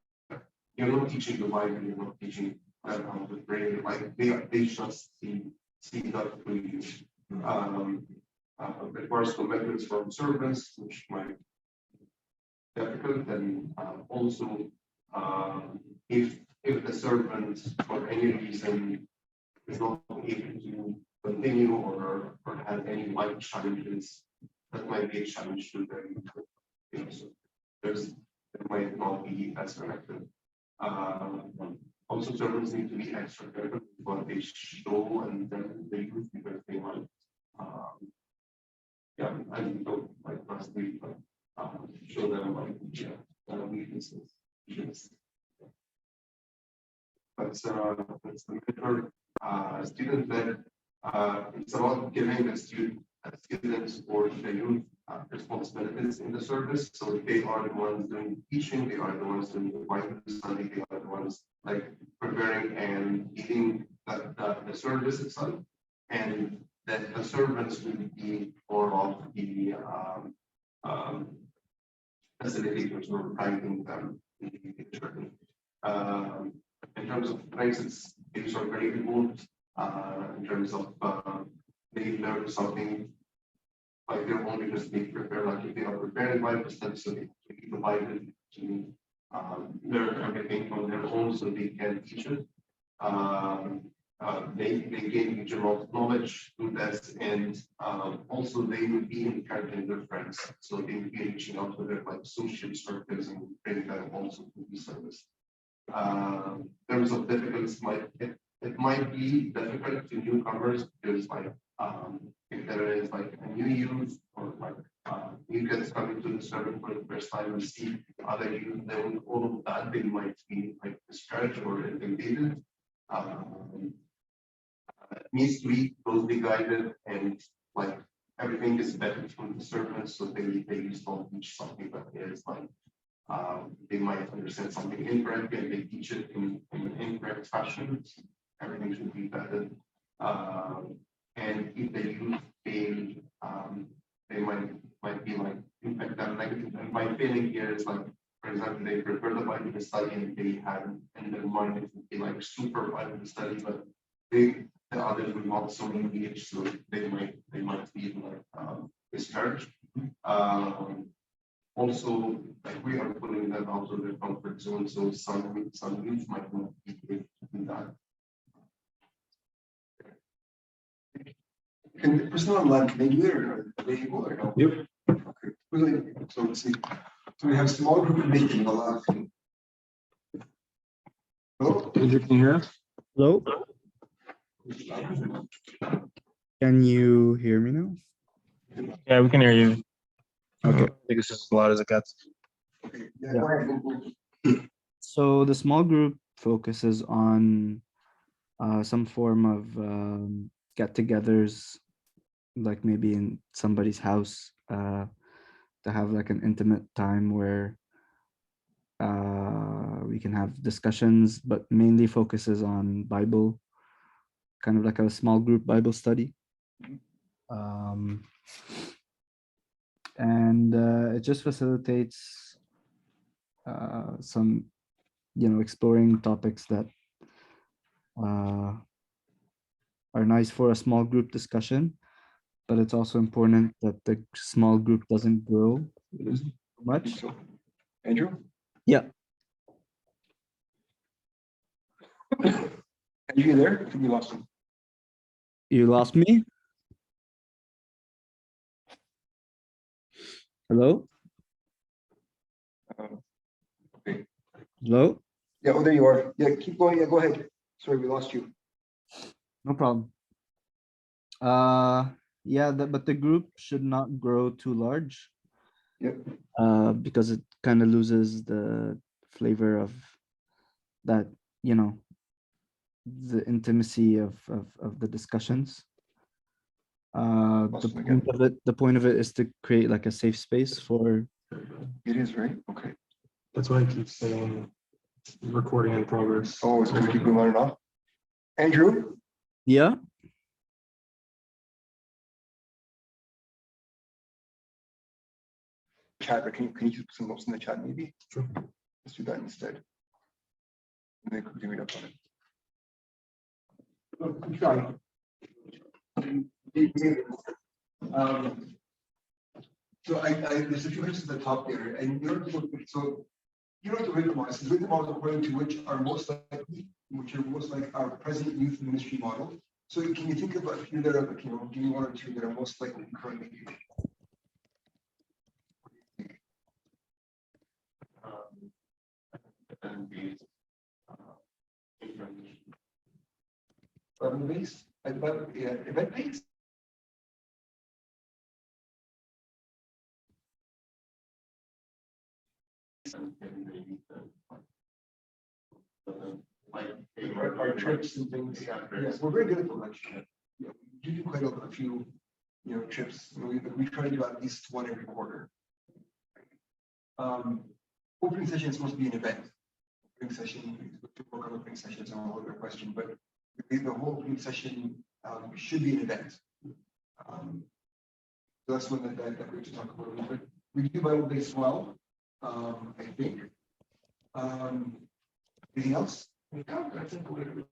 not teaching the Bible. You're not teaching how to pray. Like they just see that through you. Requires commitments from servants, which might be difficult, and also if the servant for any reason is not able to continue or has any life challenges, that might be a challenge to them. So there might not be as effective. Also, servants need to be extra careful with what they show and then they use because they might. I don't like lastly, show them like weaknesses. Yes. That's the mentor student led. It's about giving the students or the youth responsibilities in the service. So they are the ones doing teaching, they are the ones doing the Bible study, they are the ones like preparing and leading the service itself. And that the servants will be more of the facilitators or guiding them in the journey. In terms of strengths, these are very important. In terms of they learn something like they're only just being prepared, like if they are preparing Bible study, so they read the Bible to learn everything on their own so they can teach it. they gain general knowledge through this, and also they will be encouraging their friends. So they will be reaching out to their like social circles and bring them also to the service. In terms of difficulties, it might be difficult to newcomers because like if there is like a new youth or like new kids coming to the service for the first time and see other youth doing all of that, they might be like discouraged or intimidated. It needs to be closely guided and like everything is better from the servants, so they just don't teach something that is like they might understand something incorrect and they teach it in an incorrect fashion. Everything should be vetted. And if the youth fail, they might be like impact them negative. And my feeling here is like, for example, they prepare the Bible study and they had in their mind it would be like super Bible study, but the others were not so engaged, so they might feel like discouraged. Also, like we are pulling them out of their comfort zone, so some youth might not be able to do that. Can the person online, can they do it or are they able or no?
Yep.
Okay, really, so let's see. So we have small group meeting, allow. Hello?
Andrew, can you hear us?
Hello? Can you hear me now?
Yeah, we can hear you.
Okay.
I think it's just as loud as it gets.
Okay, yeah, go ahead.
So the small group focuses on some form of get-togethers, like maybe in somebody's house, to have like an intimate time where we can have discussions, but mainly focuses on Bible, kind of like a small group Bible study. And it just facilitates some, exploring topics that are nice for a small group discussion, but it's also important that the small group doesn't grow much.
Andrew?
Yeah.
Are you there? I think we lost him.
You lost me? Hello?
Okay.
Hello?
Yeah, oh, there you are. Yeah, keep going. Yeah, go ahead. Sorry, we lost you.
No problem. Yeah, but the group should not grow too large.
Yep.
Because it kind of loses the flavor of that, the intimacy of the discussions.
Lost him again.
The point of it is to create like a safe space for.
It is, right? Okay.
That's why I keep saying recording in progress.
Oh, it's going to keep going on and off. Andrew?
Yeah.
Chat, or can you put some notes in the chat maybe?
Sure.
Let's do that instead. And then quickly read up on it. So there's a few hints at the top there, and you don't look, so you don't have to rate them all. It's rate them all according to which are most like our present youth ministry model. So can you think of a few that are, give me one or two that are most likely currently used? Urban based, event based. Our trips and things. Yes, we're very good at them actually. Yeah, we do quite a few, trips. We try to do at least one every quarter. Opening session is supposed to be an event. Opening session, we work on opening sessions and all other question, but the whole opening session should be an event. That's one that we have to talk about a little bit. We do Bible based well, I think. Anything else? Yeah, I think we're.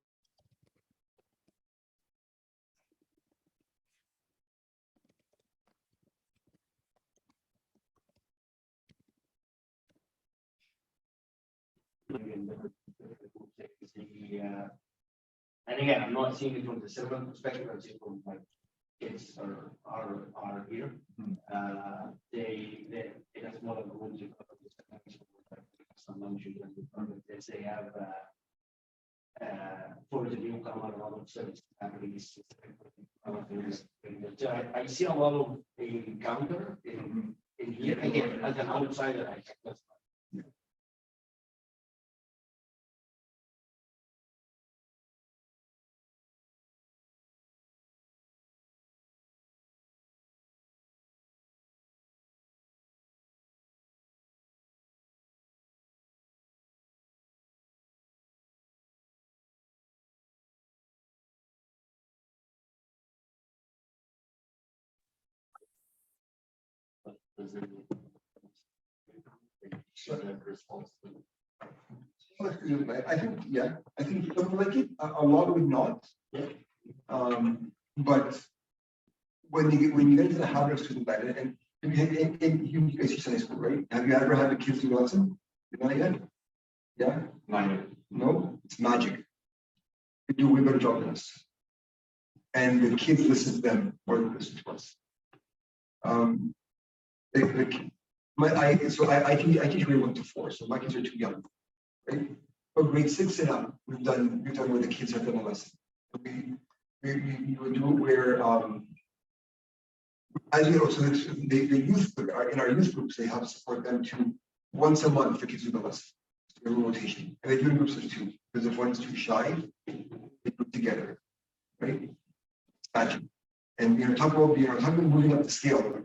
And again, I'm not seeing it from the servant perspective, I'm seeing from like kids are here. They in a smaller group. Some lunches and they have for the newcomer, a lot of service families. So I see a lot of encounter in here, again, as an outsider, I think that's.
I think, yeah, I think like it, a lot would not. But when you get into the habit of student guidance and you guys are Sunday school, right? Have you ever had a kids do a lesson? Not yet? Yeah? No, it's magic. They do a way better job than us. And the kids listen to them more than listen to us. I teach grade 1 to 4, so my kids are too young, right? But grade 6 and up, we've done where the kids have done a lesson. We would do it where as you know, so the youth in our youth groups, they help support them to once a month the kids do the lesson. So a rotation. And they do in groups of 2, because if one's too shy, they group together, right? Magic. And talk about moving up the scale,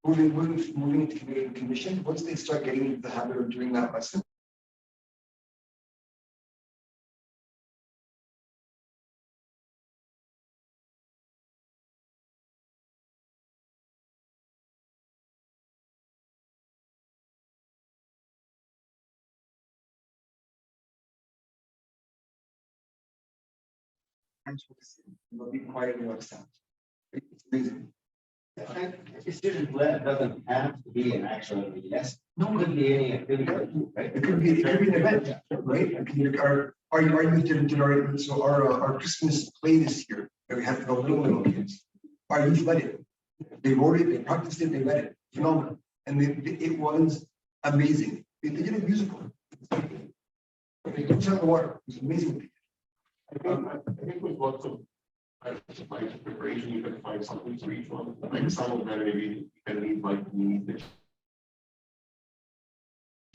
moving into community commission. Once they start getting into the habit of doing that lesson, they'll be quiet and understand. It's amazing.
Student led doesn't have to be an actual yes. No, could be any activity, right?
It could be an event, right? Our youth did our Christmas play this year that we had for the little kids. Our youth led it. They wrote it, they practiced it, they led it. Phenomenal. And it was amazing. They did a musical. They took out the water. It was amazing.
I think with lots of like preparation, you can find something to each one. Like some of them maybe you can leave like need.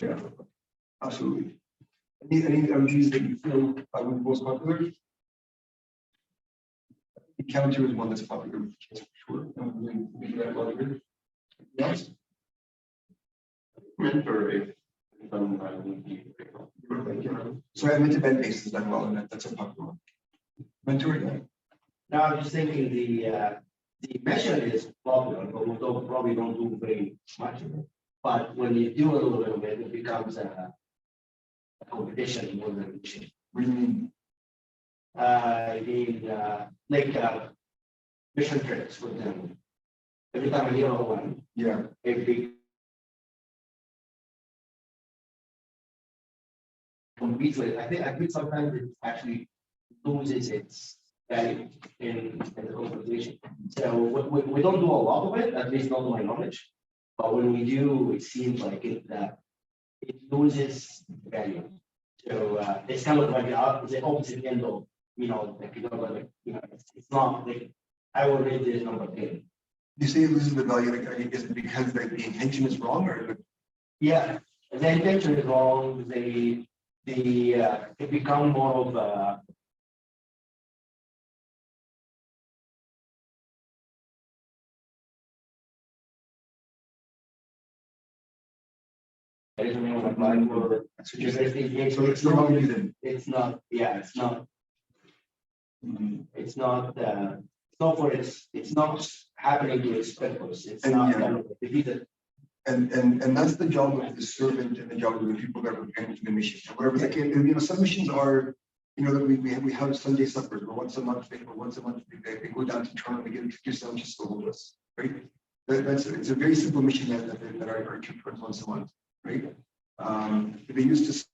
Yeah, absolutely. Any MGs that you feel would be most popular? The counter is one that's popular with kids for sure. We got a lot of good. Yes.
Mentor if some would be.
So I meant event based is done well, and that's a popular one. Mentor, yeah.
Now, I'm just thinking the mission is popular, but we probably don't do very much of it. But when you do a little bit of it, it becomes a competition more than a mission.
What do you mean?
Like mission trips, for example. Every time I hear of one,
Yeah.
every competes with, I think sometimes it actually loses its value in the conversation. So we don't do a lot of it, at least not to my knowledge. But when we do, it seems like it loses value. So it's kind of like the opposite end of, it's not like I will rate this number 10.
You say it loses the value, like, is it because the intention is wrong, or?
Yeah, the intention is wrong. It become more of a I don't know what line for.
So it's no longer used.
It's not, yeah, it's not. It's not for it's not happening to its purpose. It's
And
not
yeah.
kind of defeated.
And that's the job of the servant and the job of the people that are preparing for the mission. Whatever, like, some missions are, that we have Sunday suppers, or once a month, they go down to Toronto, they get excuse sandwiches to hold us, right? It's a very simple mission that our church runs once a month, right? They used to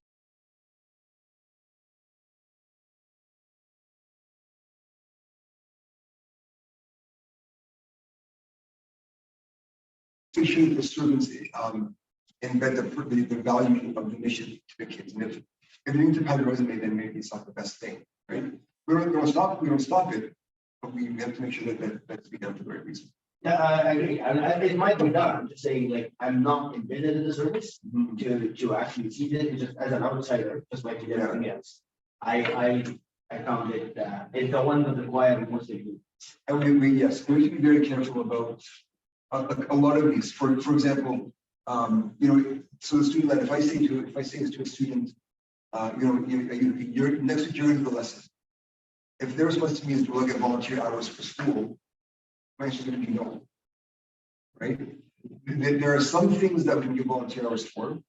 make sure that the students embed the value of the mission to the kids. And if they need to pad the resume, then maybe it's not the best thing, right? We don't stop it, but we have to make sure that that's being done for the right reason.
Yeah, I agree. It might be done. I'm just saying, like, I'm not embedded in the service to actually see it. It's just as an outsider, just like everything else. I found it, it's the one that requires mostly you.
And we yes, we need to be very careful about a lot of these. For example, so the student that if I say to a student, you're next week you're into the lesson. If their response to me is, do I get volunteer hours for school? My answer is going to be no. Right? There are some things that we can give volunteer hours for,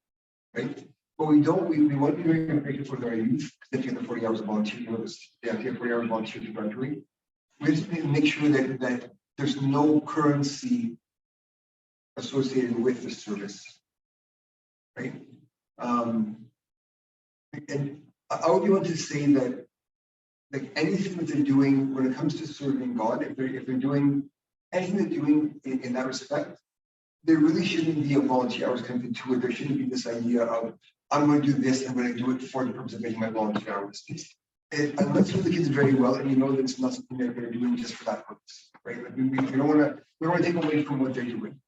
right? But we don't. We want to be very grateful for our youth. If you have the 40 hours of volunteer, they have 40 hours of volunteer to graduate. We just need to make sure that there's no currency associated with the service, right? And I would want to say that, like, anything that they're doing when it comes to serving God, if they're doing anything they're doing in that respect, there really shouldn't be a volunteer hours connected to it. There shouldn't be this idea of, I'm going to do this, I'm going to do it for the purpose of getting my volunteer hours. Unless you know the kids very well and you know that it's not something they're doing just for that purpose, right? Like we don't want to take away from what they're doing,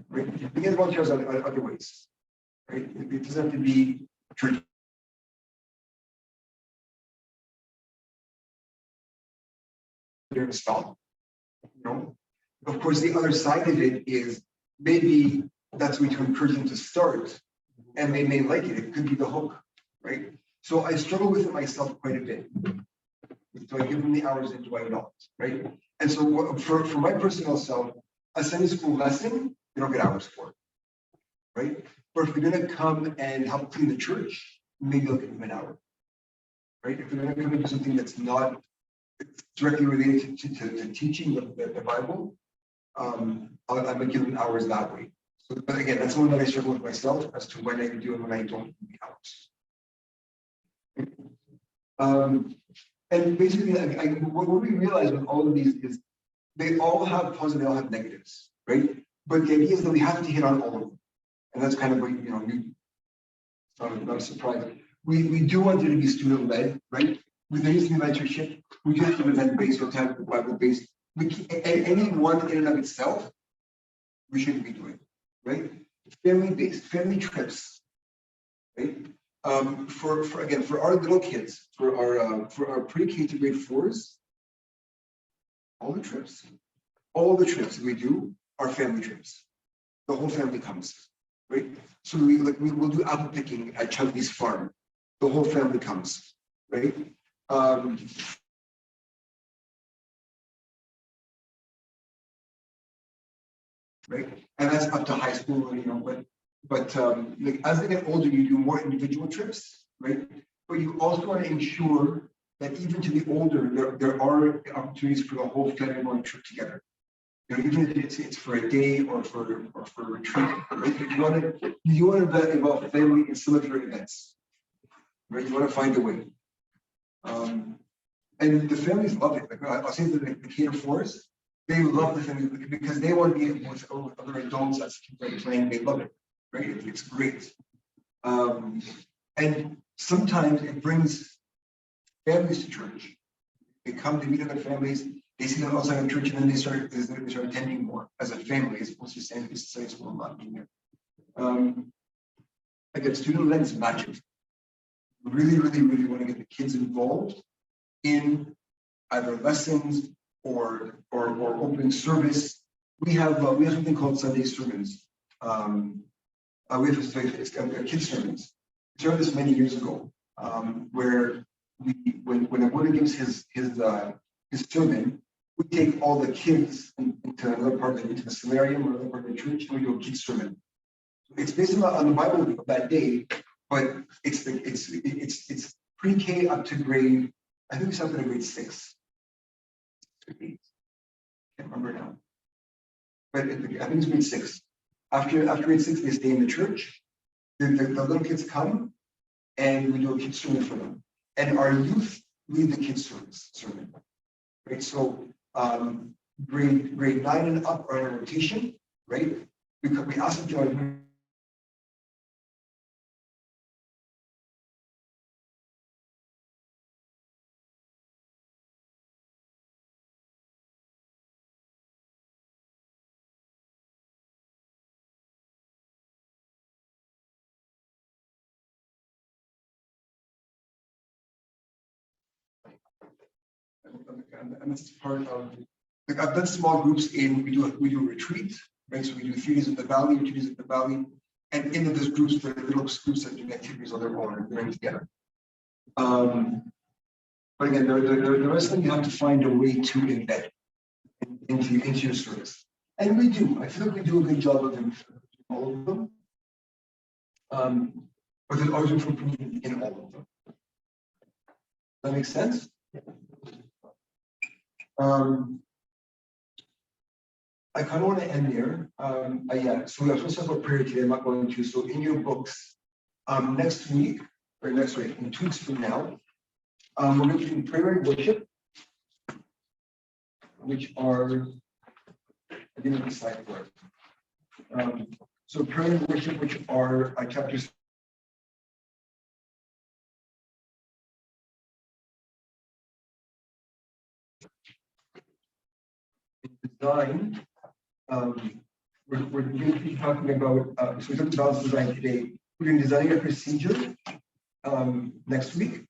right? We get volunteers other ways, right? It doesn't have to be church. They're to stop, Of course, the other side of it is maybe that's going to encourage them to start, and they may like it. It could be the hook, right? So I struggle with it myself quite a bit. Do I give them the hours and do I not, right? And so for my personal self, a Sunday school lesson, you don't get hours for, right? But if we're going to come and help clean the church, maybe I'll give them an hour, right? If we're going to come and do something that's not directly related to teaching the Bible, I'm going to give them hours that way. So, but again, that's one that I struggle with myself as to when I do and when I don't do the hours. And basically, what we realize with all of these is they all have positives, they all have negatives, right? But the idea is that we have to hit on all of them. And that's kind of what, not a surprise. We do want it to be student-led, right? There needs to be mentorship. We do have to be event-based or kind of Bible-based. Any one in and of itself, we shouldn't be doing, right? Family-based, family trips, right? For our little kids, for our pre-K to grade 4s, all the trips we do are family trips. The whole family comes, right? So we'll do apple picking at Chunky's farm. The whole family comes, right? Right, and that's up to high school, but like as they get older, you do more individual trips, right? But you also want to ensure that even to the older, there are opportunities for the whole family on a trip together. Even if it's for a day or for a retreat, right? You want to involve family in some of your events, right? You want to find a way. And the families love it. Like I'll say that the K-4s, they love the family because they want to be with other adults as kids are playing. They love it, right? It's great. And sometimes it brings families to church. They come to meet other families. They see them outside of church, and then they start attending more as a family, as opposed to saying this Sunday school and not being there. Again, student-led is magic. Really, really, really want to get the kids involved in either lessons or opening service. We have something called Sunday sermons. We have kids sermons. We started this many years ago, where when a boy gives his sermon, we take all the kids into another part into the solarium or another part of the church, and we do a kids sermon. It's based on the Bible of that day, but it's pre-K up to grade. I think we started at grade 6. Can't remember now, but I think it's grade 6. After grade 6, they stay in the church. The little kids come, and we do a kids sermon for them. And our youth lead the kids sermon. Right. So grade 9 and up are in a rotation, right? we asked them to join. And this is part of, like, I've done small groups in, we do a retreat, right? So we do 3 days in the valley, 2 days in the valley. And in those groups, there are little groups that do activities on their own and learn together. But again, there is something you have to find a way to embed into your service. And we do. I feel like we do a good job of all of them. But there's always room for improvement in all of them. Does that make sense? I kind of want to end there. Yeah, so we are supposed to talk about prayer today. I'm not going to. So in your books, next week, or next week, in 2 weeks from now, we're going to do prayer and worship, which are, I didn't decide for it. So prayer and worship, which are chapters. Design. We're going to be talking about, so we're talking about design today. We're going to be designing a procedure next week.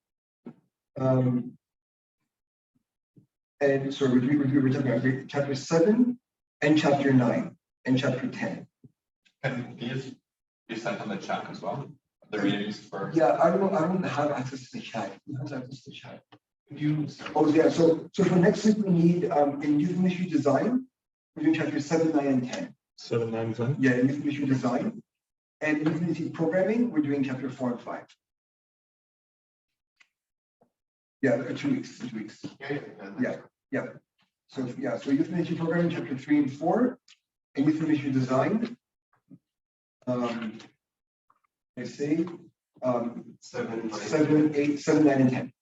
And so we're talking about chapter 7 and chapter 9 and chapter 10.
Can these be sent on the chat as well? The readings for.
Yeah, I don't have access to the chat. Who has access to the chat? Oh, yeah, so for next week, we need in youth ministry design, we're doing chapter 7, 9, and 10.
7, 9, 10.
Yeah, in youth ministry design. And youth ministry programming, we're doing chapter 4 and 5. Yeah, 2 weeks, 2 weeks. Yeah. So yeah, so youth ministry programming, chapter 3 and 4, and youth ministry design. I say 7, 8, 7, 9, and 10.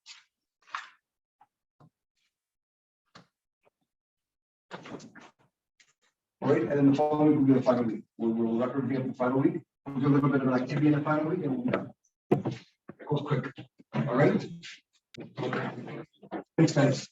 All right, and then the following week will be the final week. We'll record the final week. We'll do a little bit of an activity in the final week, and we'll be done. It goes quick. All right. Thanks, guys.